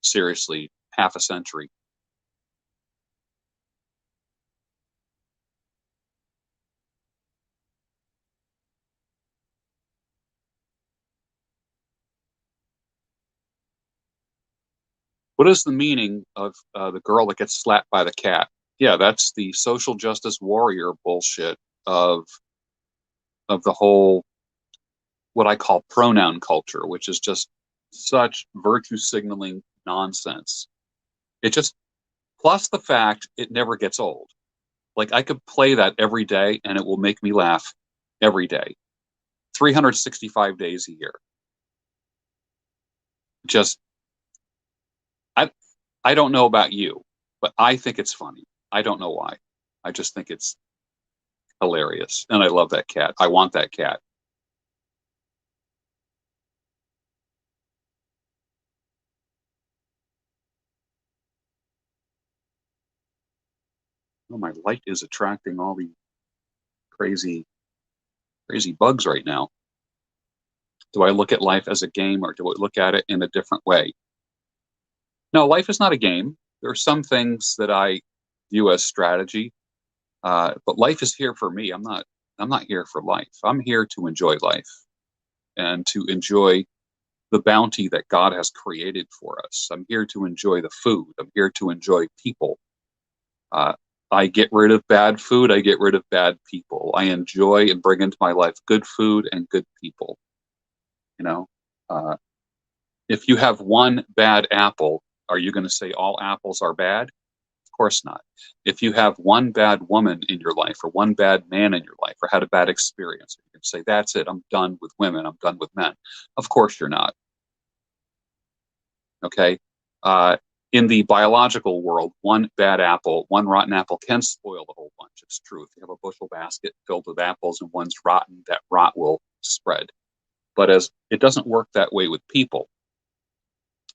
seriously half a century. What is the meaning of the girl that gets slapped by the cat? Yeah, that's the social justice warrior bullshit of the whole what I call pronoun culture, which is just such virtue signaling nonsense. It just plus the fact it never gets old. Like I could play that every day and it will make me laugh every day. 365 days a year. Just I I don't know about you, but I think it's funny. I don't know why. I just think it's hilarious. And I love that cat. I want that cat. Oh, my light is attracting all the crazy, crazy bugs right now. Do I look at life as a game or do I look at it in a different way? No, life is not a game. There are some things that I view as strategy, but life is here for me. I'm not here for life. I'm here to enjoy life and to enjoy the bounty that God has created for us. I'm here to enjoy the food. I'm here to enjoy people. Uh, I get rid of bad food. I get rid of bad people. I enjoy and bring into my life good food and good people. You know, uh, if you have one bad apple, are you going to say all apples are bad? Of course not. If you have one bad woman in your life or one bad man in your life or had a bad experience, you can say, that's it. I'm done with women. I'm done with men. Of course you're not. Okay. Uh, in the biological world, one bad apple, one rotten apple can spoil the whole bunch. It's true. If you have a bushel basket filled with apples and one's rotten, that rot will spread. But as it doesn't work that way with people,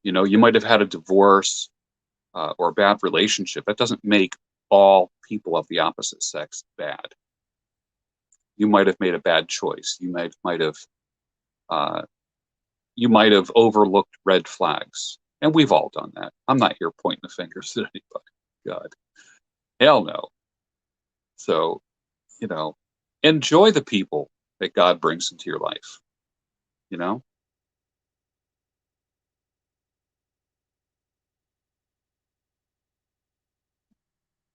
you know, you might have had a divorce or a bad relationship. That doesn't make all people of the opposite sex bad. You might have made a bad choice. Uh, you might have overlooked red flags, and we've all done that. I'm not here pointing the fingers at anybody. God, hell no. So, you know, enjoy the people that God brings into your life. You know,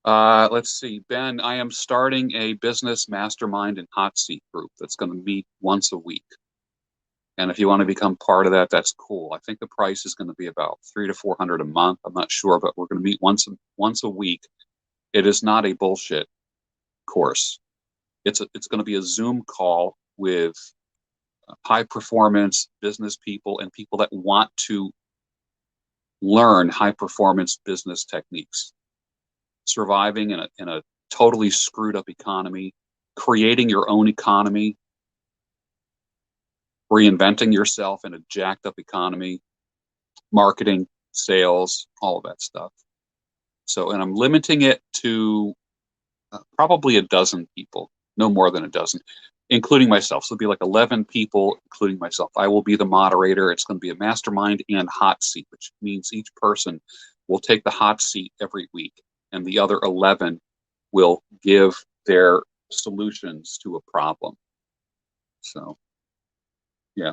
Let's see, Ben, I am starting a business mastermind and hot seat group that's going to meet once a week. And if you want to become part of that, that's cool. I think the price is going to be about $300 to $400 a month. I'm not sure, but we're going to meet once a week. It is not a bullshit course. It's going to be a Zoom call with high performance business people and people that want to learn high performance business techniques, surviving in a totally screwed up economy, creating your own economy, reinventing yourself in a jacked up economy, marketing, sales, all of that stuff. So, and I'm limiting it to probably a dozen people, no more than a dozen, including myself. So it'll be like 11 people, including myself. I will be the moderator. It's going to be a mastermind and hot seat, which means each person will take the hot seat every week, and the other 11 will give their solutions to a problem. So, yeah.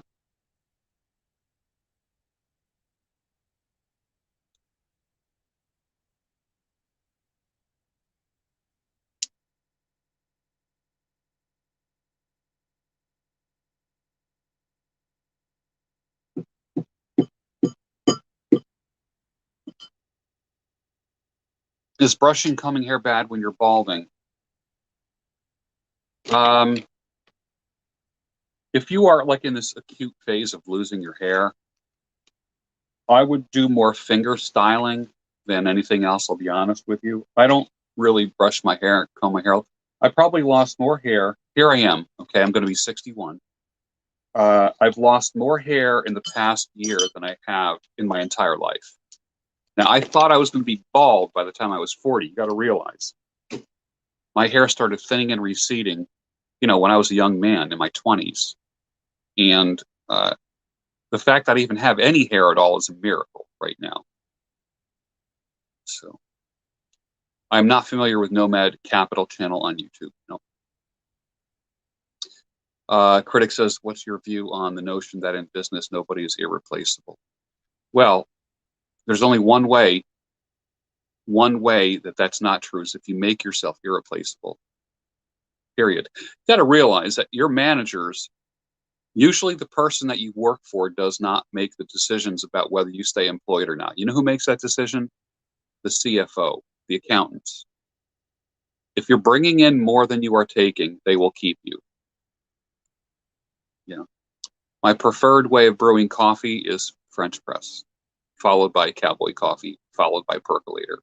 Is brushing coming hair bad when you're balding? If you are like in this acute phase of losing your hair, I would do more finger styling than anything else, I'll be honest with you. I don't really brush my hair, comb my hair. I probably lost more hair. Here I am. Okay, I'm going to be 61. I've lost more hair in the past year than I have in my entire life. Now, I thought I was going to be bald by the time I was 40. You got to realize my hair started thinning and receding, when I was a young man in my 20s. And the fact that I even have any hair at all is a miracle right now. So I'm not familiar with Nomad Capital channel on YouTube. No. Critic says, what's your view on the notion that in business nobody is irreplaceable? Well, there's only one way that that's not true is if you make yourself irreplaceable. Period. You got to realize that your managers, usually the person that you work for, does not make the decisions about whether you stay employed or not. You know who makes that decision? The CFO, the accountants. If you're bringing in more than you are taking, they will keep you. My preferred way of brewing coffee is French press, followed by cowboy coffee, followed by percolator.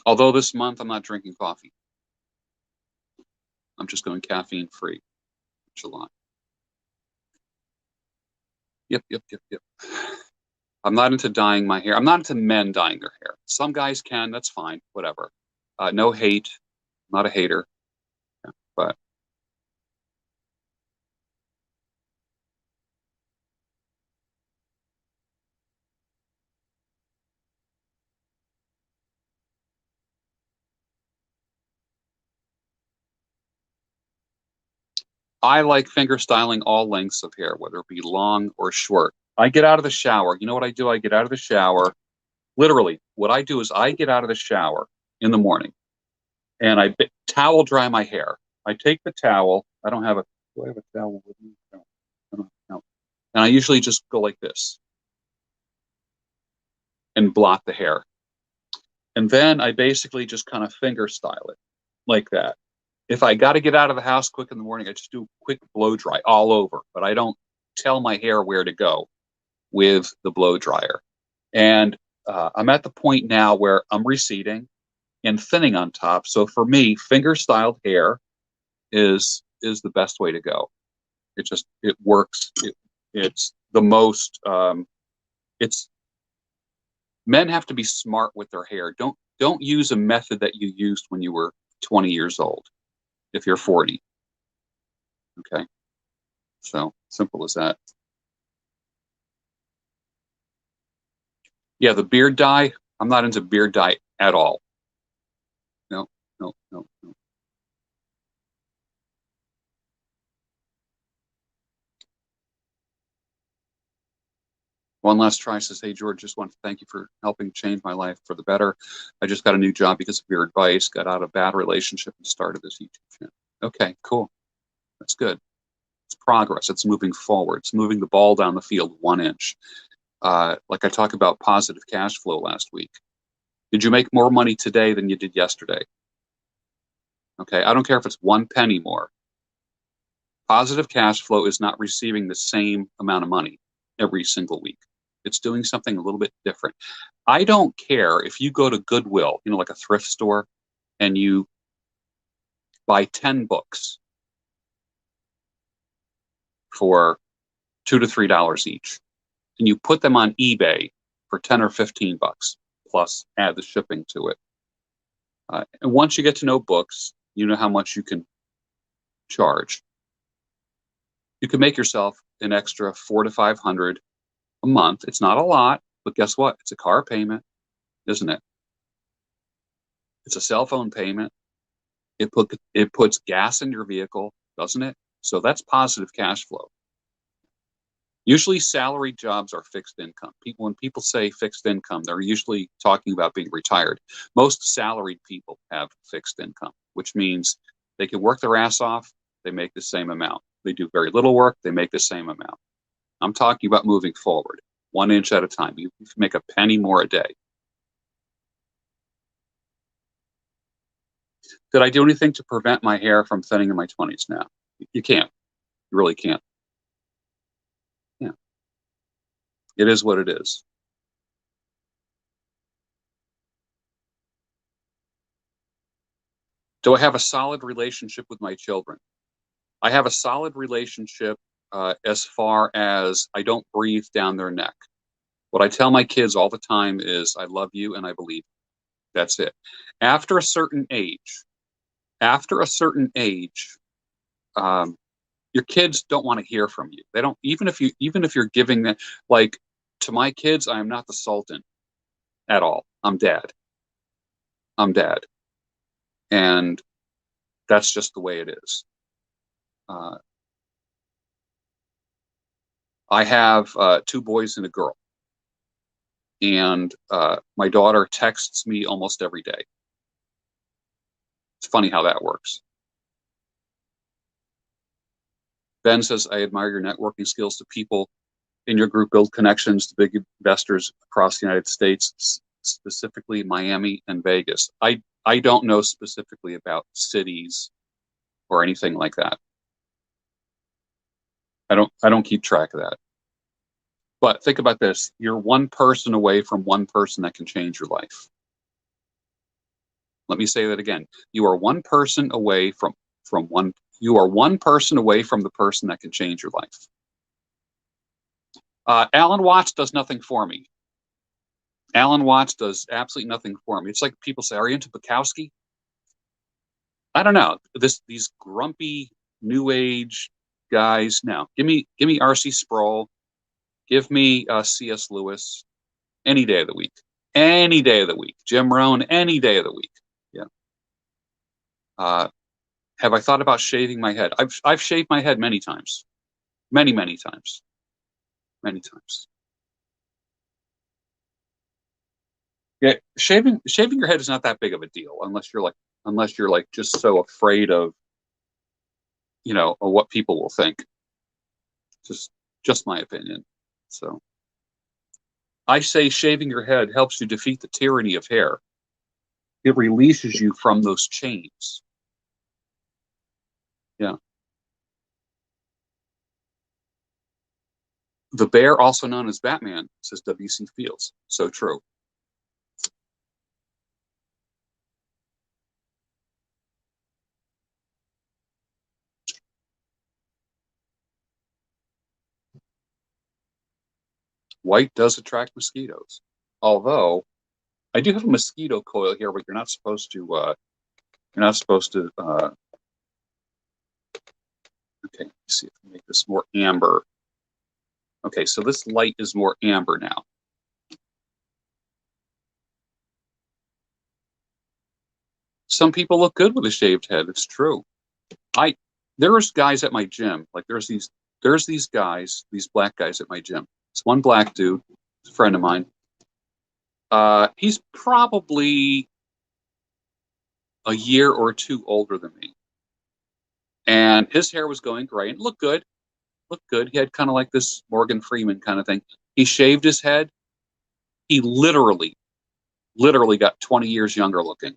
Although this month I'm not drinking coffee. I'm just going caffeine free. July. Yep. I'm not into dyeing my hair. I'm not into men dyeing their hair. Some guys can, that's fine, whatever. No hate, not a hater, but I like finger styling all lengths of hair, whether it be long or short. I get out of the shower. You know what I do? I get out of the shower. Literally, what I do is I get out of the shower in the morning and I towel dry my hair. I take the towel. Do I have a towel with me? No. I don't know. And I usually just go like this and blot the hair. And then I basically just kind of finger style it like that. If I got to get out of the house quick in the morning, I just do a quick blow dry all over, but I don't tell my hair where to go with the blow dryer. And I'm at the point now where I'm receding and thinning on top. So for me, finger styled hair is the best way to go. It works. It's the most. It's men have to be smart with their hair. Don't use a method that you used when you were 20 years old. If you're 40, okay. So simple as that. Yeah, the beard dye. I'm not into beard dye at all. No. One last try says, hey, George, just want to thank you for helping change my life for the better. I just got a new job because of your advice, got out of a bad relationship and started this YouTube channel. Okay, cool. That's good. It's progress. It's moving forward. It's moving the ball down the field 1 inch. Like I talked about positive cash flow last week. Did you make more money today than you did yesterday? Okay, I don't care if it's 1 penny more. Positive cash flow is not receiving the same amount of money every single week. It's doing something a little bit different. I don't care if you go to Goodwill, you know, like a thrift store, and you buy 10 books for $2 to $3 each, and you put them on eBay for 10 or 15 bucks, plus add the shipping to it. And once you get to know books, you know how much you can charge. You can make yourself an extra $400 to $500 a month. It's not a lot, but guess what? It's a car payment, isn't it? It's a cell phone payment. It puts gas in your vehicle, doesn't it? So that's positive cash flow. Usually salaried jobs are fixed income. When people say fixed income, they're usually talking about being retired. Most salaried people have fixed income, which means they can work their ass off, they make the same amount. They do very little work, they make the same amount. I'm talking about moving forward, 1 inch at a time. You can make a penny more a day. Did I do anything to prevent my hair from thinning in my 20s? Now, you can't. You really can't. Yeah. It is what it is. Do I have a solid relationship with my children? I have a solid relationship as far as I don't breathe down their neck. What I tell my kids all the time is, I love you and I believe you. That's it. After a certain age, your kids don't want to hear from you. They don't, even if you're giving them, like, to my kids, I am not the Sultan at all. I'm dad. And that's just the way it is. I have 2 boys and a girl. And my daughter texts me almost every day. It's funny how that works. Ben says, I admire your networking skills to people in your group, build connections to big investors across the United States, specifically Miami and Vegas. I don't know specifically about cities or anything like that. I don't keep track of that. But think about this. You're 1 person away from 1 person that can change your life. Let me say that again. You are 1 person away from you are 1 person away from the person that can change your life. Alan Watts does nothing for me. Alan Watts does absolutely nothing for me. It's like people say, are you into Bukowski? I don't know. These grumpy new age guys. No, give me R.C. Sproul. Give me C.S. Lewis any day of the week. Any day of the week. Jim Rohn, any day of the week. Yeah. Have I thought about shaving my head? I've shaved my head many times. Many times. Many times. Yeah, shaving your head is not that big of a deal unless you're like just so afraid of, of what people will think. Just my opinion. So I say shaving your head helps you defeat the tyranny of hair. It releases you from those chains. Yeah. The bear, also known as Batman, says W.C. Fields. So true. White does attract mosquitoes. Although I do have a mosquito coil here, but you're not supposed to. Okay, let's see if I make this more amber. Okay, so this light is more amber now. Some people look good with a shaved head. It's true. There's guys at my gym. Like there's these guys, these black guys at my gym. It's one black dude, a friend of mine. He's probably a year or two older than me. And his hair was going gray and looked good. Looked good. He had kind of like this Morgan Freeman kind of thing. He shaved his head. He literally got 20 years younger looking.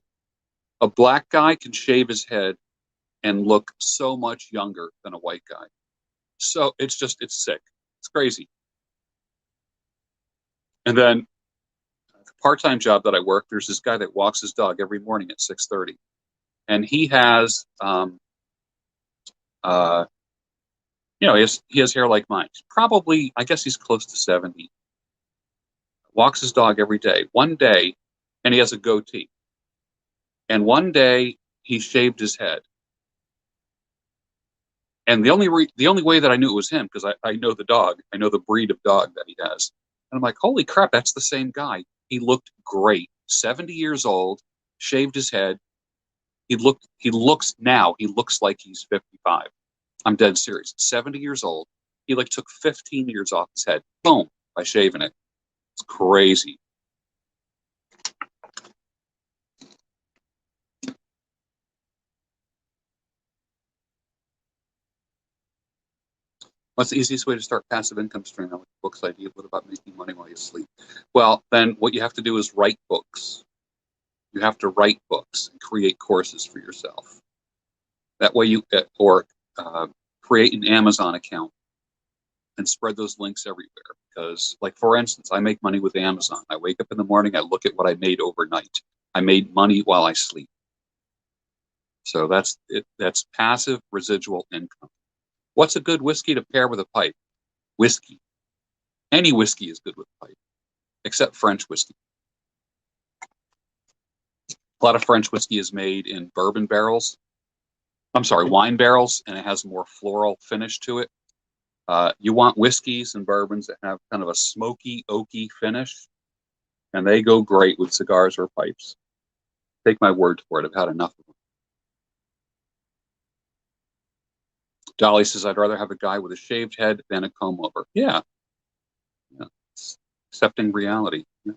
A black guy can shave his head and look so much younger than a white guy. So it's sick. It's crazy. And then the part-time job that I work, there's this guy that walks his dog every morning at 6:30. And he has, he has hair like mine. He's probably, I guess he's close to 70. Walks his dog every day. One day, and he has a goatee. And one day he shaved his head. And the only way that I knew it was him, because I know the dog, I know the breed of dog that he has. And I'm like, holy crap, that's the same guy. He looked great. 70 years old, shaved his head. He looks like he's 55. I'm dead serious. 70 years old. He like took 15 years off his head. Boom, by shaving it. It's crazy. What's the easiest way to start passive income stream? Like books idea. What about making money while you sleep? Well, then what you have to do is write books. You have to write books and create courses for yourself. That way you, or create an Amazon account and spread those links everywhere. Because, like, for instance, I make money with Amazon. I wake up in the morning, I look at what I made overnight. I made money while I sleep. So that's it. That's passive residual income. What's a good whiskey to pair with a pipe? Whiskey. Any whiskey is good with a pipe, except French whiskey. A lot of French whiskey is made in bourbon barrels. I'm sorry, wine barrels, and it has a more floral finish to it. You want whiskeys and bourbons that have kind of a smoky, oaky finish, and they go great with cigars or pipes. Take my word for it. I've had enough of them. Dolly says, I'd rather have a guy with a shaved head than a comb over. Yeah. It's accepting reality. Yeah.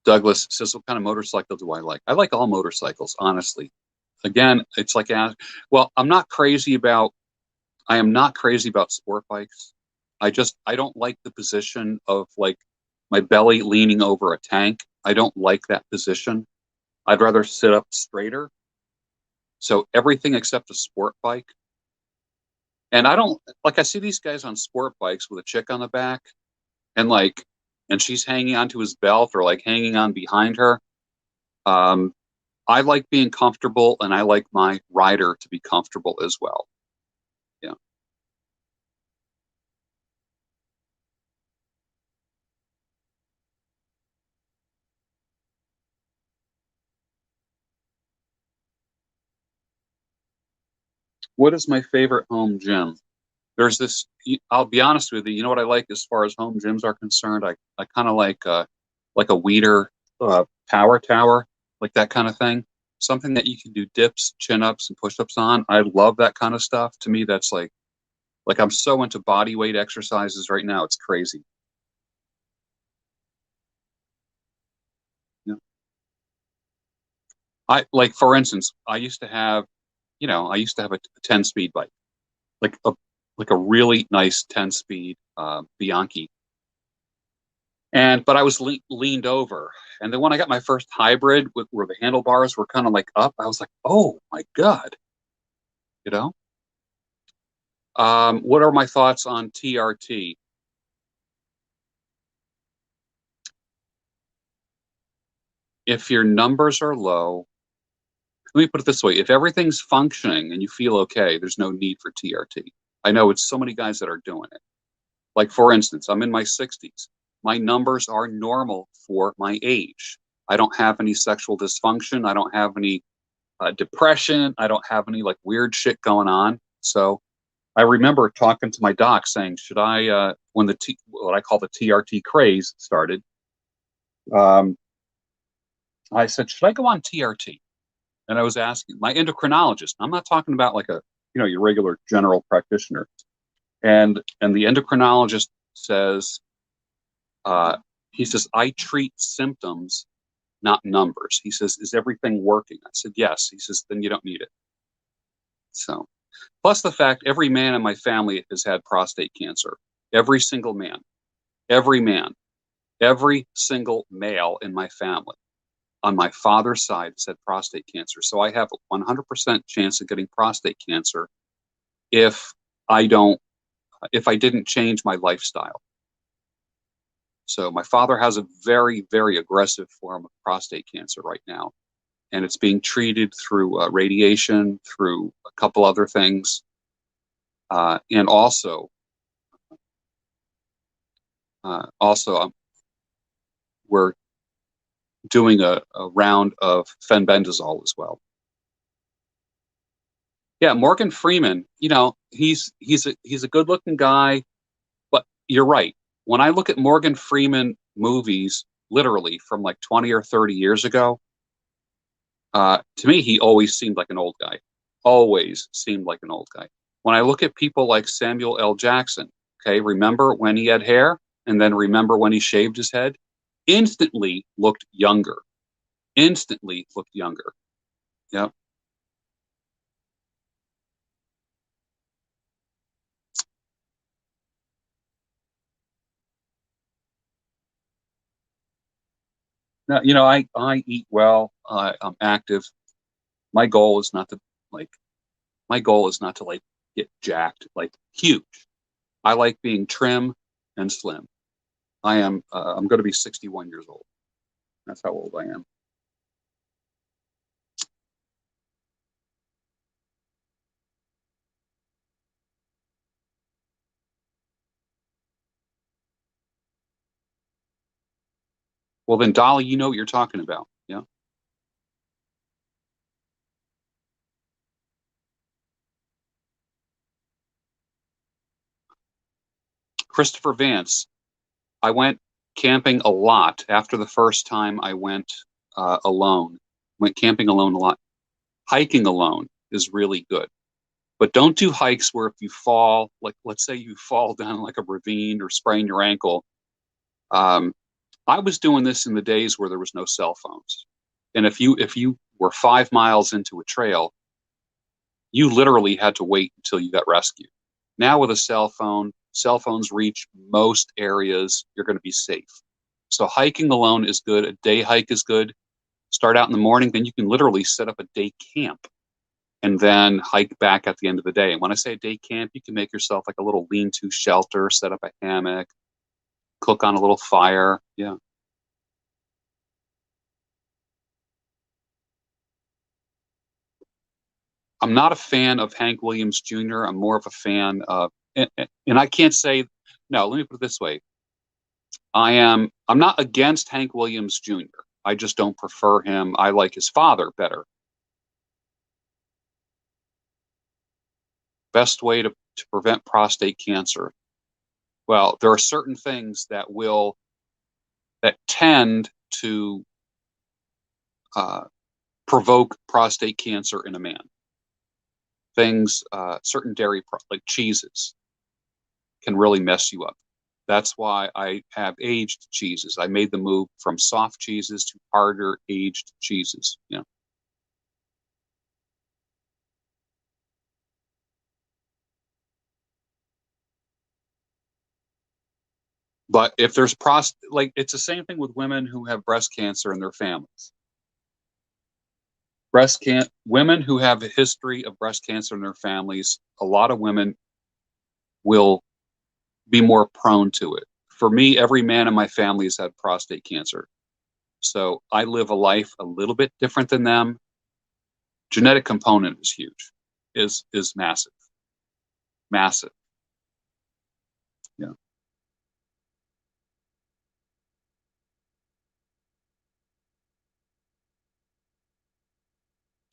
Douglas says, what kind of motorcycle do I like? I like all motorcycles, honestly. Again, it's like, well, I am not crazy about sport bikes. I don't like the position of like my belly leaning over a tank. I don't like that position. I'd rather sit up straighter. So everything except a sport bike. And I don't, like, I see these guys on sport bikes with a chick on the back and she's hanging onto his belt or like hanging on behind her. I like being comfortable, and I like my rider to be comfortable as well. Yeah. What is my favorite home gym? There's this, I'll be honest with you, you know what I like as far as home gyms are concerned? I kind of like a Weeder power tower, like that kind of thing. Something that you can do dips, chin-ups, and push-ups on. I love that kind of stuff. To me, that's like I'm so into body weight exercises right now. It's crazy. Yeah. For instance, I used to have a 10-speed bike, like a really nice 10-speed Bianchi. But I was leaned over. And then when I got my first hybrid where the handlebars were kind of like up, I was like, oh my God, you know? What are my thoughts on TRT? If your numbers are low, let me put it this way. If everything's functioning and you feel okay, there's no need for TRT. I know it's so many guys that are doing it. Like, for instance, I'm in my 60s. My numbers are normal for my age. I don't have any sexual dysfunction. I don't have any depression. I don't have any like weird shit going on. So I remember talking to my doc saying, should I, when what I call the TRT craze started, I said, should I go on TRT? And I was asking my endocrinologist. I'm not talking about like a your regular general practitioner. And the endocrinologist says, he says, I treat symptoms, not numbers. He says, is everything working? I said, yes. He says, then you don't need it. So, plus the fact every man in my family has had prostate cancer. Every single man, every man, every single male in my family on my father's side has had prostate cancer. So I have a 100% chance of getting prostate cancer if I didn't change my lifestyle. So my father has a very, very aggressive form of prostate cancer right now, and it's being treated through radiation, through a couple other things, and also we're doing a round of fenbendazole as well. Yeah, Morgan Freeman, he's a good-looking guy, but you're right. When I look at Morgan Freeman movies, literally from like 20 or 30 years ago, to me, he always seemed like an old guy. Always seemed like an old guy. When I look at people like Samuel L. Jackson, okay, remember when he had hair, and then remember when he shaved his head? Instantly looked younger. Instantly looked younger. Yep. Now, I eat well. I'm active. My goal is not to like. My goal is not to like get jacked, like huge. I like being trim and slim. I'm going to be 61 years old. That's how old I am. Well, then, Dolly, you know what you're talking about. Yeah. Christopher Vance. I went camping a lot after the first time I went alone. Went camping alone a lot. Hiking alone is really good. But don't do hikes where if you fall, like let's say you fall down like a ravine or sprain your ankle. Um, I was doing this in the days where there was no cell phones. And if you were 5 miles into a trail, you literally had to wait until you got rescued. Now with a cell phone, cell phones reach most areas, you're going to be safe. So hiking alone is good. A day hike is good. Start out in the morning, then you can literally set up a day camp and then hike back at the end of the day. And when I say day camp, you can make yourself like a little lean-to shelter, set up a hammock, cook on a little fire. Yeah. I'm not a fan of Hank Williams Jr. I'm more of a fan of, and I can't say, no, let me put it this way. I'm not against Hank Williams Jr. I just don't prefer him. I like his father better. Best way to prevent prostate cancer. Well, there are certain things that tend to uh, provoke prostate cancer in a man. Things, certain dairy, like cheeses, can really mess you up. That's why I have aged cheeses. I made the move from soft cheeses to harder aged cheeses. Yeah. But if there's like it's the same thing with women who have breast cancer in their families. Women who have a history of breast cancer in their families, a lot of women will be more prone to it. For me, every man in my family has had prostate cancer. So I live a life a little bit different than them. Genetic component is huge, is massive, massive. Yeah.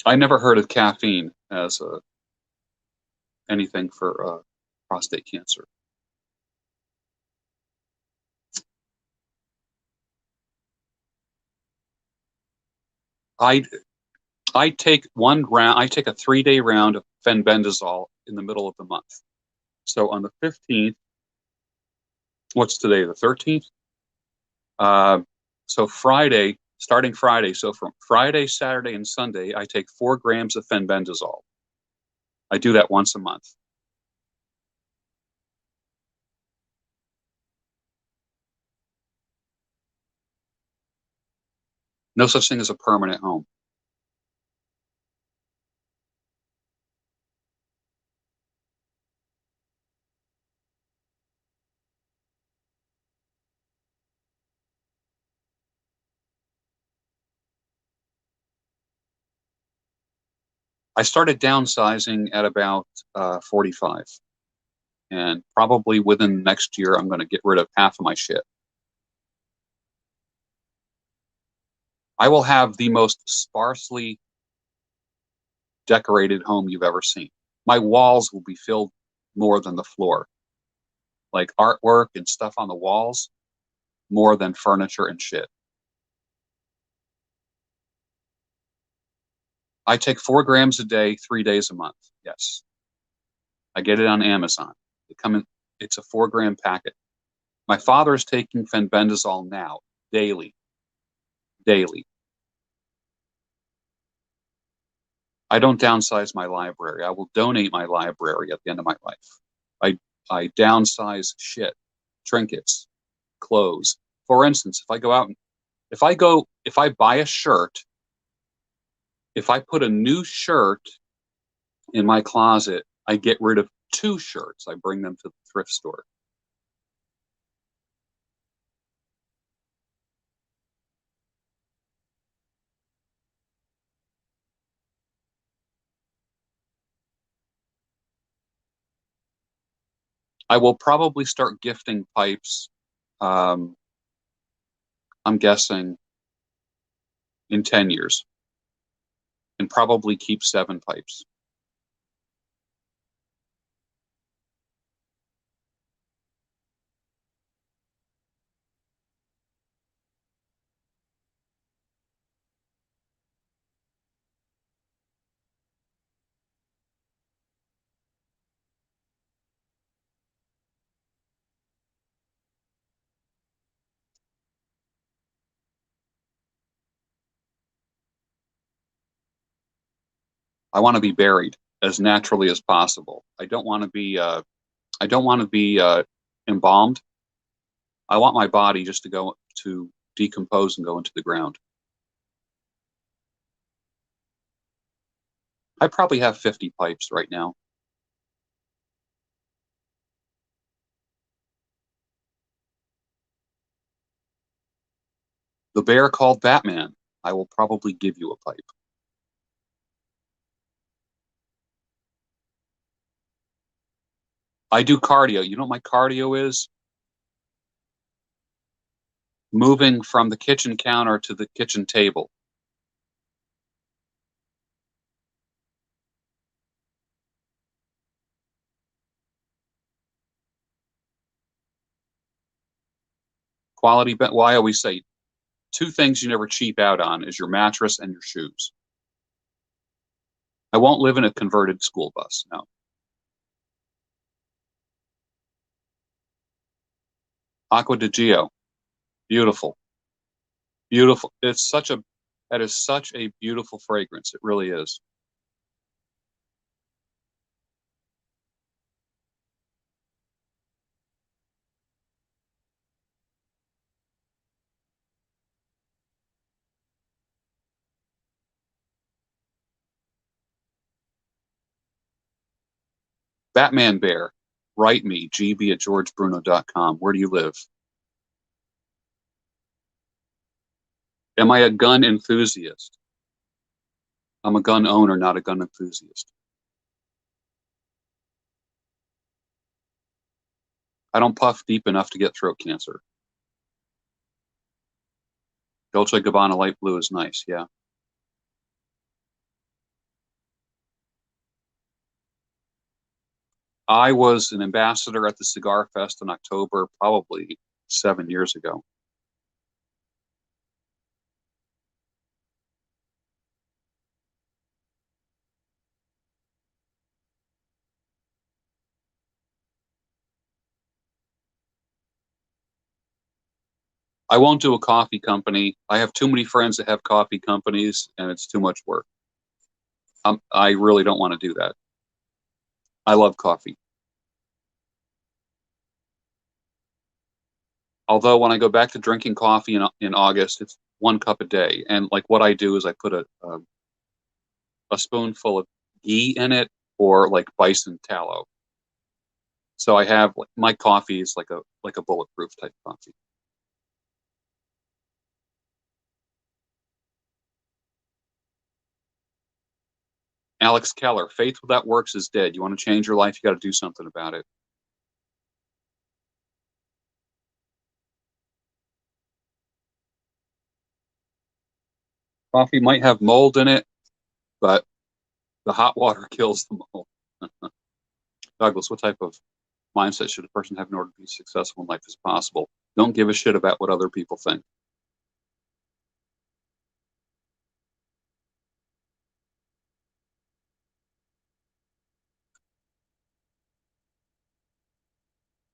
I never heard of caffeine as anything for prostate cancer. I I take a 3-day round of fenbendazole in the middle of the month. So on the 15th, what's today, the 13th? So starting Friday, so from Friday, Saturday, and Sunday, I take 4 grams of fenbendazole. I do that once a month. No such thing as a permanent home. I started downsizing at about 45. And probably within the next year, I'm going to get rid of half of my shit. I will have the most sparsely decorated home you've ever seen. My walls will be filled more than the floor. Like artwork and stuff on the walls, more than furniture and shit. I take 4 grams a day, 3 days a month. Yes. I get it on Amazon. It's a 4-gram packet. My father is taking fenbendazole now, daily. Daily. I don't downsize my library. I will donate my library at the end of my life. I downsize shit, trinkets, clothes. For instance, if I buy a shirt, if I put a new shirt in my closet, I get rid of 2 shirts. I bring them to the thrift store. I will probably start gifting pipes. Um, I'm guessing in 10 years, and probably keep 7 pipes. I want to be buried as naturally as possible. I don't want to be embalmed. I want my body just to go to decompose and go into the ground. I probably have 50 pipes right now. The bear called Batman. I will probably give you a pipe. I do cardio. You know what my cardio is? Moving from the kitchen counter to the kitchen table. Well, I always say 2 things you never cheap out on is your mattress and your shoes. I won't live in a converted school bus. No. Aqua di Gio. Beautiful. Beautiful. That is such a beautiful fragrance. It really is. Batman Bear. Write me, gb@georgebruno.com. Where do you live? Am I a gun enthusiast? I'm a gun owner, not a gun enthusiast. I don't puff deep enough to get throat cancer. Dolce Gabbana light blue is nice, yeah. I was an ambassador at the Cigar Fest in October, probably 7 years ago. I won't do a coffee company. I have too many friends that have coffee companies, and it's too much work. I really don't want to do that. I love coffee. Although when I go back to drinking coffee in August, it's 1 cup a day. And like what I do is I put a spoonful of ghee in it, or like bison tallow. So I have, like, my coffee is like a bulletproof type coffee. Alex Keller, faith without works is dead. You want to change your life, you got to do something about it. Coffee might have mold in it, but the hot water kills the mold. Douglas, what type of mindset should a person have in order to be successful in life as possible? Don't give a shit about what other people think.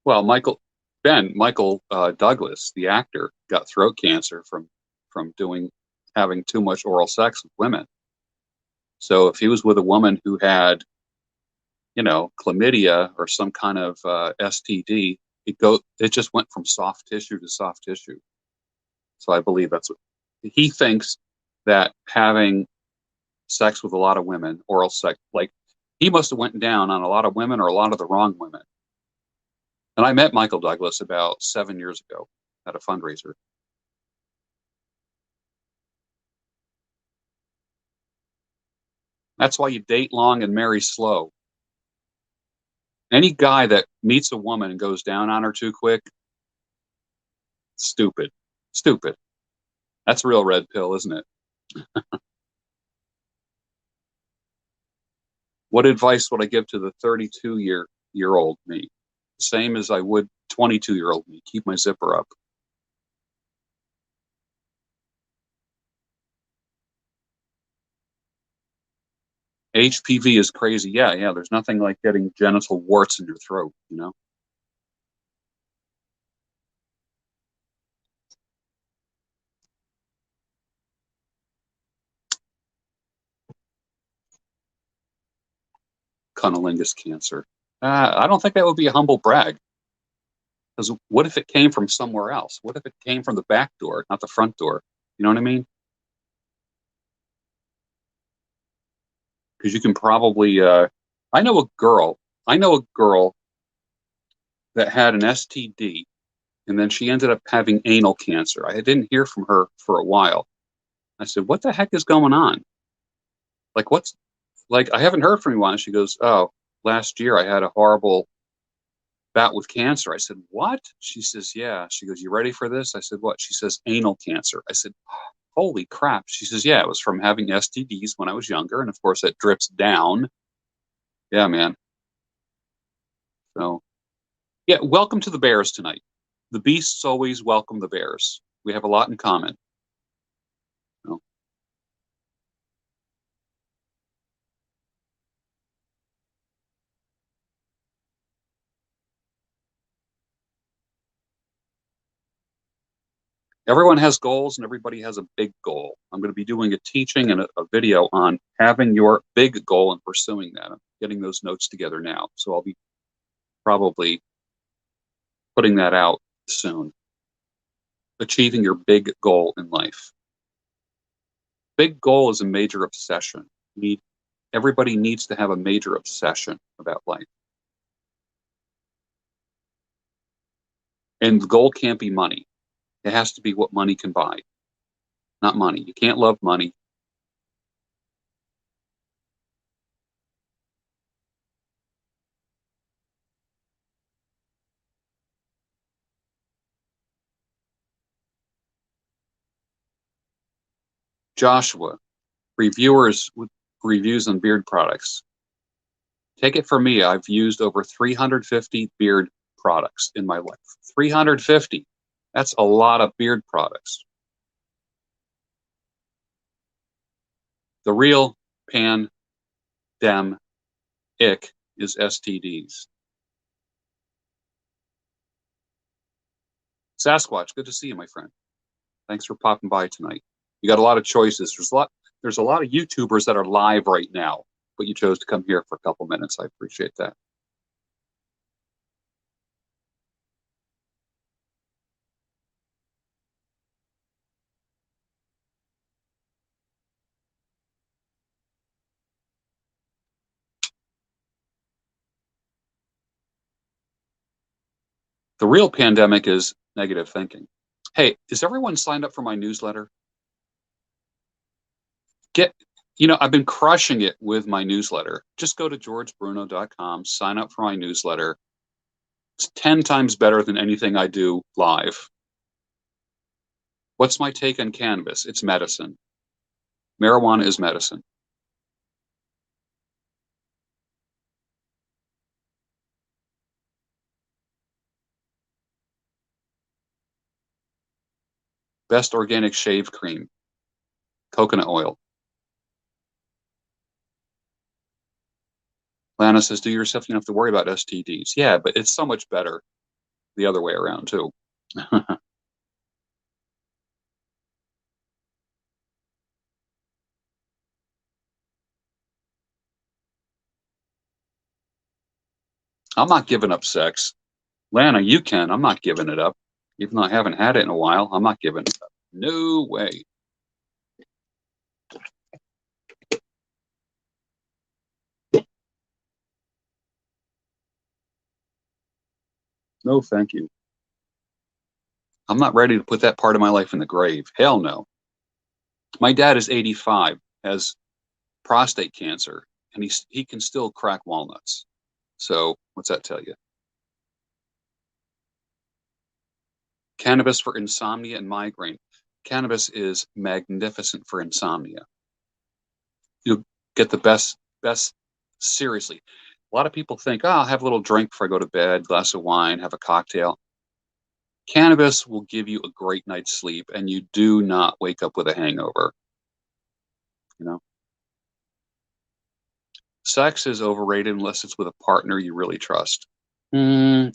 Well, Michael Douglas, the actor, got throat cancer from having too much oral sex with women. So if he was with a woman who had, chlamydia or some kind of STD, it just went from soft tissue to soft tissue. So I believe that's what he thinks, that having sex with a lot of women, oral sex, like, he must have went down on a lot of women or a lot of the wrong women. And I met Michael Douglas about 7 years ago at a fundraiser. That's why you date long and marry slow. Any guy that meets a woman and goes down on her too quick, stupid. Stupid. That's a real red pill, isn't it? What advice would I give to the 32-year-old me? Same as I would 22-year-old me. Keep my zipper up. HPV is crazy. Yeah. There's nothing like getting genital warts in your throat. Cunnilingus cancer. I don't think that would be a humble brag. Because what if it came from somewhere else? What if it came from the back door, not the front door? You know what I mean? Because you can probably. I know a girl. I know a girl that had an STD, and then she ended up having anal cancer. I didn't hear from her for a while. I said, "What the heck is going on? Like, what's like? I haven't heard from you." And she goes, "Oh, last year I had a horrible bout with cancer." I said, "What?" She says, "Yeah." She goes, "You ready for this?" I said, "What?" She says, "Anal cancer." I said, "Holy crap." She says, "Yeah, it was from having STDs when I was younger. And of course, that drips down." Yeah, man. So, yeah, welcome to the Bears tonight. The Beasts always welcome the Bears. We have a lot in common. You know? Everyone has goals and everybody has a big goal. I'm going to be doing a teaching and a video on having your big goal and pursuing that. I'm getting those notes together now. So I'll be probably putting that out soon. Achieving your big goal in life. Big goal is a major obsession. Everybody needs to have a major obsession about life. And the goal can't be money. It has to be what money can buy, not money. You can't love money. Joshua, reviewers with reviews on beard products. Take it from me, I've used over 350 beard products in my life. 350. That's a lot of beard products. The real pandemic is STDs. Sasquatch, good to see you, my friend. Thanks for popping by tonight. You got a lot of choices. There's a lot of YouTubers that are live right now, but you chose to come here for a couple minutes. I appreciate that. The real pandemic is negative thinking. Hey, is everyone signed up for my newsletter? I've been crushing it with my newsletter. Just go to georgebruno.com, sign up for my newsletter. It's 10 times better than anything I do live. What's my take on cannabis? It's medicine. Marijuana is medicine. Best organic shave cream, coconut oil. Lana says, do yourself, you don't have to worry about STDs. Yeah, but it's so much better the other way around too. I'm not giving up sex. Lana, you can. I'm not giving it up. Even though I haven't had it in a while, I'm not giving it up. No way. No, thank you. I'm not ready to put that part of my life in the grave. Hell no. My dad is 85, has prostate cancer, and he can still crack walnuts. So what's that tell you? Cannabis for insomnia and migraine. Cannabis is magnificent for insomnia. You'll get the best, seriously. A lot of people think, oh, I'll have a little drink before I go to bed, glass of wine, have a cocktail. Cannabis will give you a great night's sleep, and you do not wake up with a hangover. You know, sex is overrated unless it's with a partner you really trust. Mm,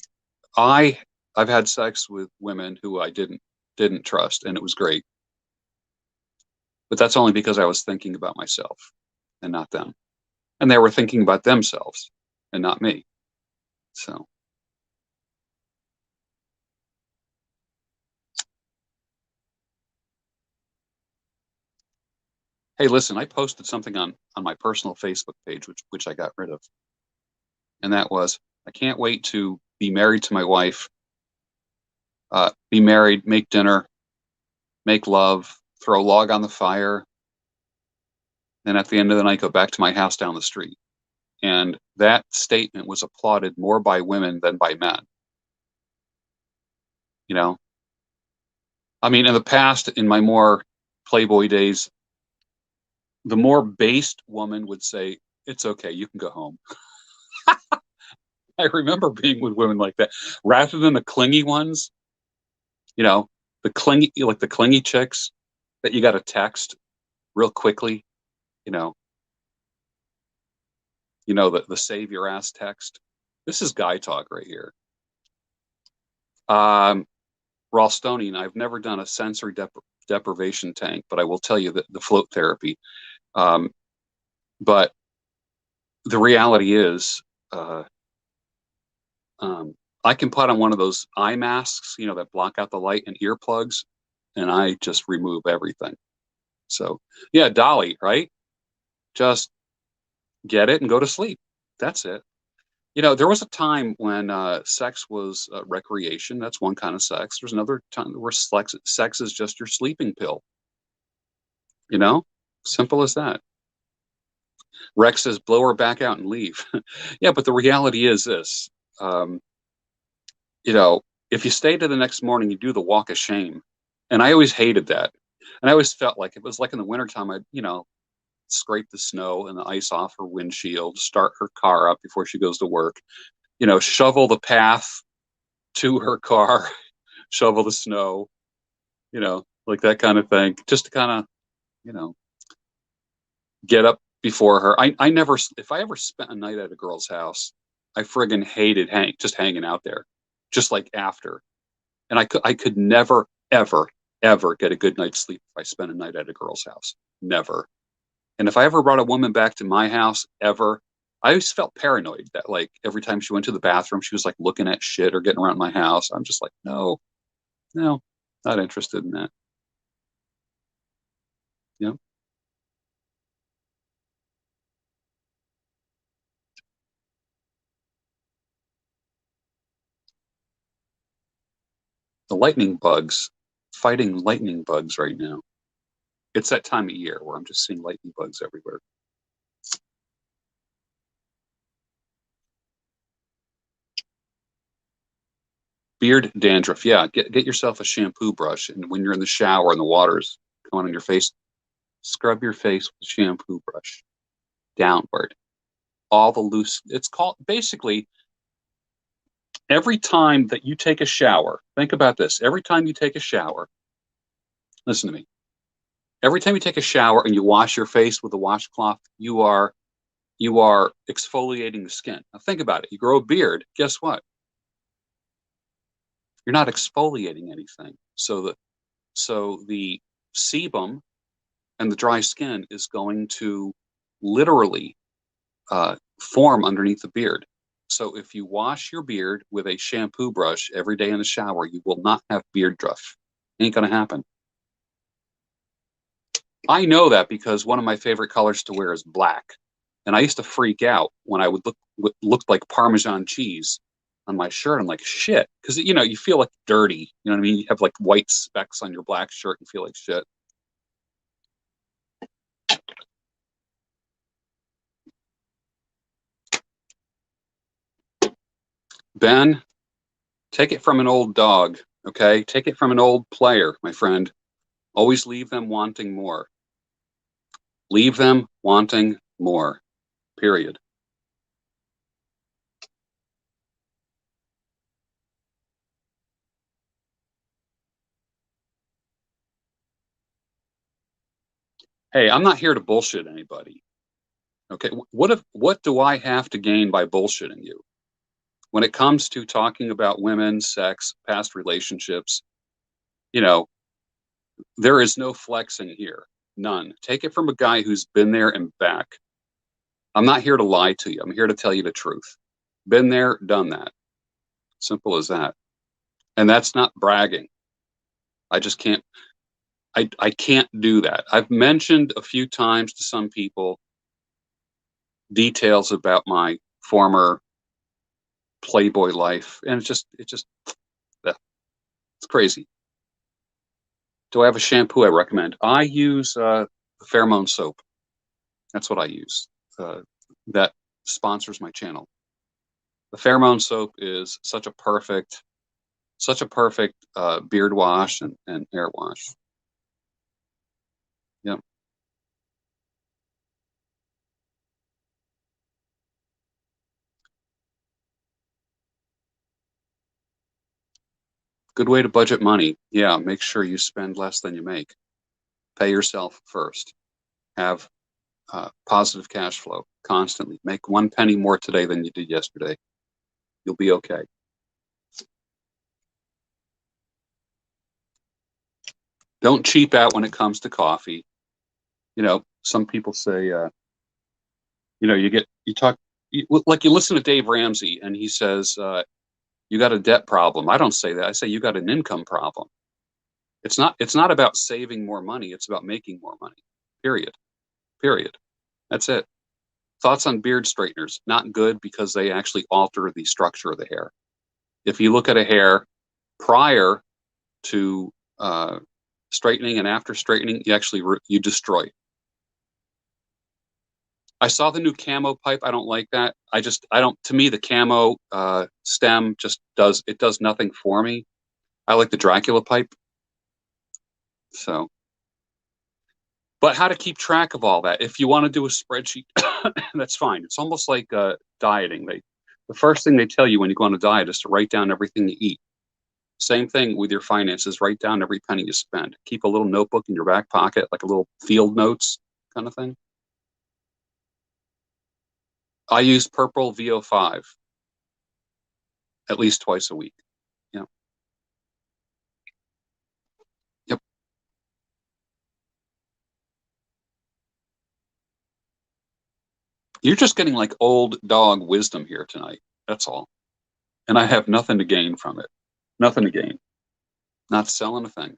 I've had sex with women who I didn't trust, and it was great. But that's only because I was thinking about myself and not them. And they were thinking about themselves and not me. So, hey, listen, I posted something on my personal Facebook page, which I got rid of. And that was, I can't wait to be married to my wife, be married, make dinner, make love, throw a log on the fire, and at the end of the night, go back to my house down the street. And that statement was applauded more by women than by men. You know, I mean, in the past, in my more Playboy days, the more based woman would say, it's okay, you can go home. I remember being with women like that rather than the clingy ones, you know, the clingy chicks that you got to text real quickly, you know, the save your ass text. This is guy talk right here. Ralstonian, I've never done a sensory deprivation tank, but I will tell you that the float therapy. But the reality is, I can put on one of those eye masks, that block out the light, and earplugs, and I just remove everything. So, yeah, Dolly, right? Just get it and go to sleep. That's it. There was a time when sex was recreation. That's one kind of sex. There's another time where sex is just your sleeping pill. Simple as that. Rex says, blow her back out and leave. Yeah, but the reality is this. If you stay to the next morning, you do the walk of shame. And I always hated that. And I always felt like it was like in the wintertime, I'd, scrape the snow and the ice off her windshield, start her car up before she goes to work, shovel the path to her car, shovel the snow, like that kind of thing, just to kind of, get up before her. I never, if I ever spent a night at a girl's house, I friggin' hated just hanging out there, just like after. And I could never, ever, ever get a good night's sleep if I spend a night at a girl's house. Never. And if I ever brought a woman back to my house, ever, I always felt paranoid that like every time she went to the bathroom, she was like looking at shit or getting around my house. I'm just like, no, no, not interested in that. You know, the lightning bugs, fighting lightning bugs right now. It's that time of year where I'm just seeing lightning bugs everywhere. Beard dandruff. Yeah, get yourself a shampoo brush, and when you're in the shower and the water's coming on your face, scrub your face with a shampoo brush downward. All the loose. It's called basically every time that you take a shower. Think about this. Every time you take a shower, listen to me. Every time you take a shower and you wash your face with a washcloth, you are exfoliating the skin. Now think about it. You grow a beard. Guess what? You're not exfoliating anything. So the sebum and the dry skin is going to literally form underneath the beard. So if you wash your beard with a shampoo brush every day in the shower, you will not have beard druff. Ain't gonna happen. I know that because one of my favorite colors to wear is black, and I used to freak out when I would look like Parmesan cheese on my shirt. I'm like shit, because you feel like dirty. You know what I mean? You have like white specks on your black shirt and feel like shit. Ben, take it from an old dog, okay? Take it from an old player, my friend. Always leave them wanting more. Leave them wanting more. Period. Hey, I'm not here to bullshit anybody. Okay? What do I have to gain by bullshitting you? When it comes to talking about women, sex, past relationships, you know, there is no flexing here. None. Take it from a guy who's been there and back. I'm not here to lie to you. I'm here to tell you the truth. Been there, done that. Simple as that. And that's not bragging. I just can't I can't do that. I've mentioned a few times to some people details about my former Playboy life, and it's just it's crazy. Do I have a shampoo I recommend? I use pheromone soap. That's what I use. That sponsors my channel. The pheromone soap is such a perfect beard wash and hair wash. Yeah, good way to budget money. Yeah, make sure you spend less than you make. Pay yourself first. Have positive cash flow constantly. Make one penny more today than you did yesterday. You'll be okay. Don't cheap out when it comes to coffee. Some people say, you talk, like you listen to Dave Ramsey and he says, you got a debt problem. I don't say that. I say you got an income problem. It's not about saving more money. It's about making more money. Period. Period. That's it. Thoughts on beard straighteners? Not good because they actually alter the structure of the hair. If you look at a hair prior to straightening and after straightening, you destroy. I saw the new camo pipe. I don't like that. I don't. To me, the camo stem does nothing for me. I like the Dracula pipe. So, but how to keep track of all that? If you want to do a spreadsheet, that's fine. It's almost like dieting. The first thing they tell you when you go on a diet is to write down everything you eat. Same thing with your finances. Write down every penny you spend. Keep a little notebook in your back pocket, like a little field notes kind of thing. I use purple VO5 at least twice a week. Yeah. Yep. You're just getting like old dog wisdom here tonight. That's all. And I have nothing to gain from it. Nothing to gain. Not selling a thing.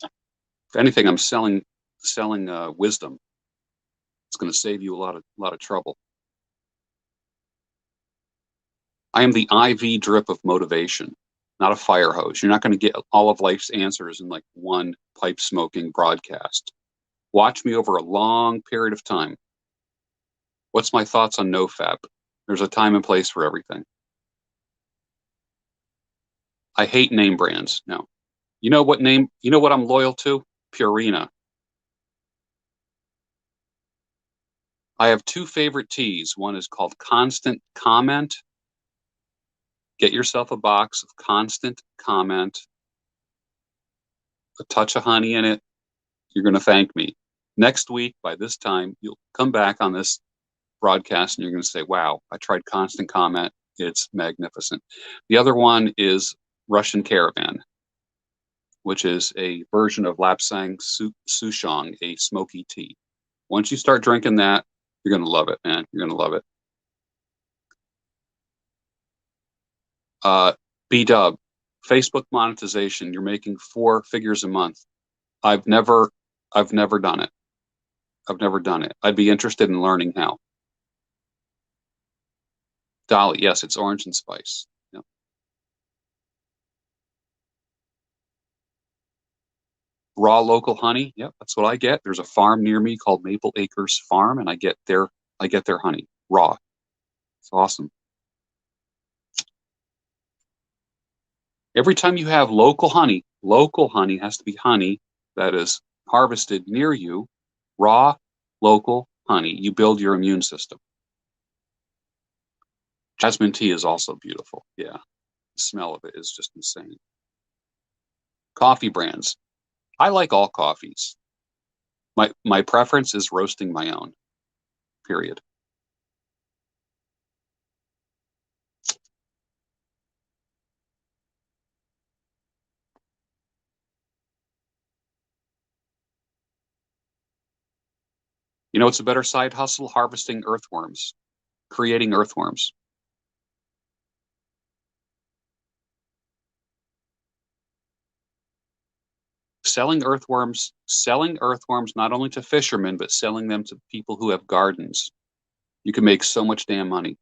If anything, I'm selling wisdom. It's going to save you a lot of trouble. I am the IV drip of motivation, not a fire hose. You're not going to get all of life's answers in like one pipe smoking broadcast. Watch me over a long period of time. What's my thoughts on Nofap? There's a time and place for everything. I hate name brands. No. You know what I'm loyal to? Purina. I have two favorite teas. One is called Constant Comment. Get yourself a box of Constant Comment, a touch of honey in it. You're going to thank me. Next week, by this time, you'll come back on this broadcast and you're going to say, wow, I tried Constant Comment. It's magnificent. The other one is Russian Caravan, which is a version of Lapsang Souchong, a smoky tea. Once you start drinking that, you're going to love it, man. You're going to love it. B-Dub, Facebook monetization. You're making 4 figures a month. I've never done it. I've never done it. I'd be interested in learning how. Dolly, yes, it's orange and spice. Yep. Raw local honey. Yep, that's what I get. There's a farm near me called Maple Acres Farm, and I get their honey raw. It's awesome. Every time you have local honey has to be honey that is harvested near you, raw, local honey. You build your immune system. Jasmine tea is also beautiful. Yeah, the smell of it is just insane. Coffee brands. I like all coffees. My preference is roasting my own, period. You know, it's a better side hustle, harvesting earthworms, creating earthworms. Selling earthworms not only to fishermen, but selling them to people who have gardens. You can make so much damn money.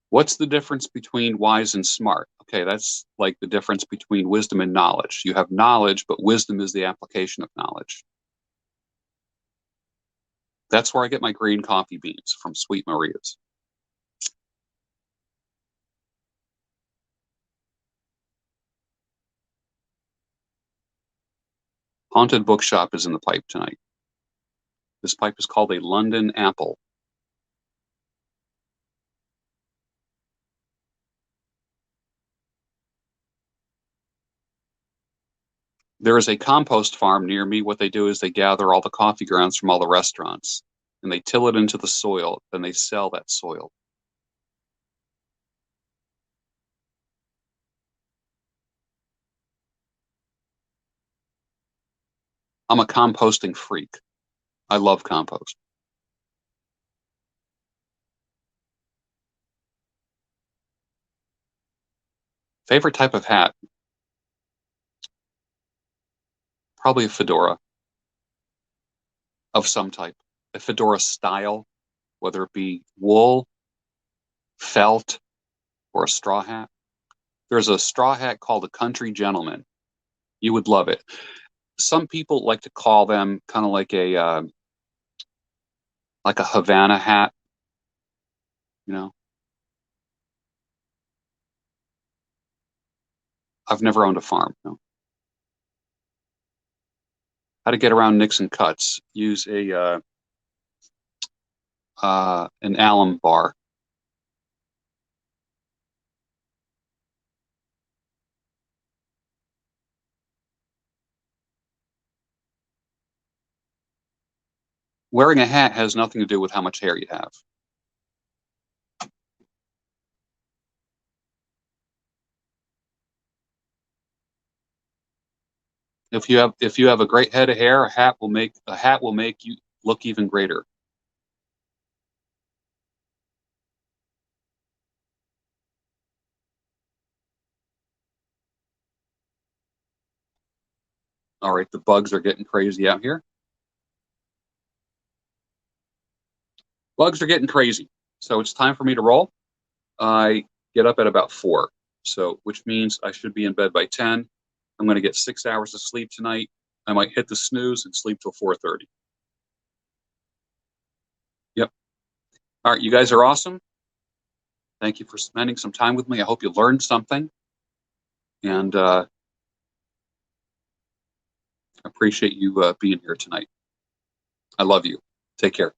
What's the difference between wise and smart? Okay, that's like the difference between wisdom and knowledge. You have knowledge, but wisdom is the application of knowledge. That's where I get my green coffee beans, from Sweet Maria's. Haunted Bookshop is in the pipe tonight. This pipe is called a London Apple. There is a compost farm near me. What they do is they gather all the coffee grounds from all the restaurants and they till it into the soil, then they sell that soil. I'm a composting freak. I love compost. Favorite type of hat? Probably a fedora of some type. A fedora style, whether it be wool, felt, or a straw hat. There's a straw hat called a country gentleman. You would love it. Some people like to call them kind of like a Havana hat, you know. I've never owned a farm. No. How to get around nicks and cuts? Use a an alum bar. Wearing a hat has nothing to do with how much hair you have. If you have a great head of hair, a hat will make you look even greater. All right, the bugs are getting crazy out here. Bugs are getting crazy. So it's time for me to roll. I get up at about 4, so which means I should be in bed by 10. I'm going to get 6 hours of sleep tonight. I might hit the snooze and sleep till 4:30. Yep. All right, you guys are awesome. Thank you for spending some time with me. I hope you learned something, and I appreciate you being here tonight. I love you. Take care.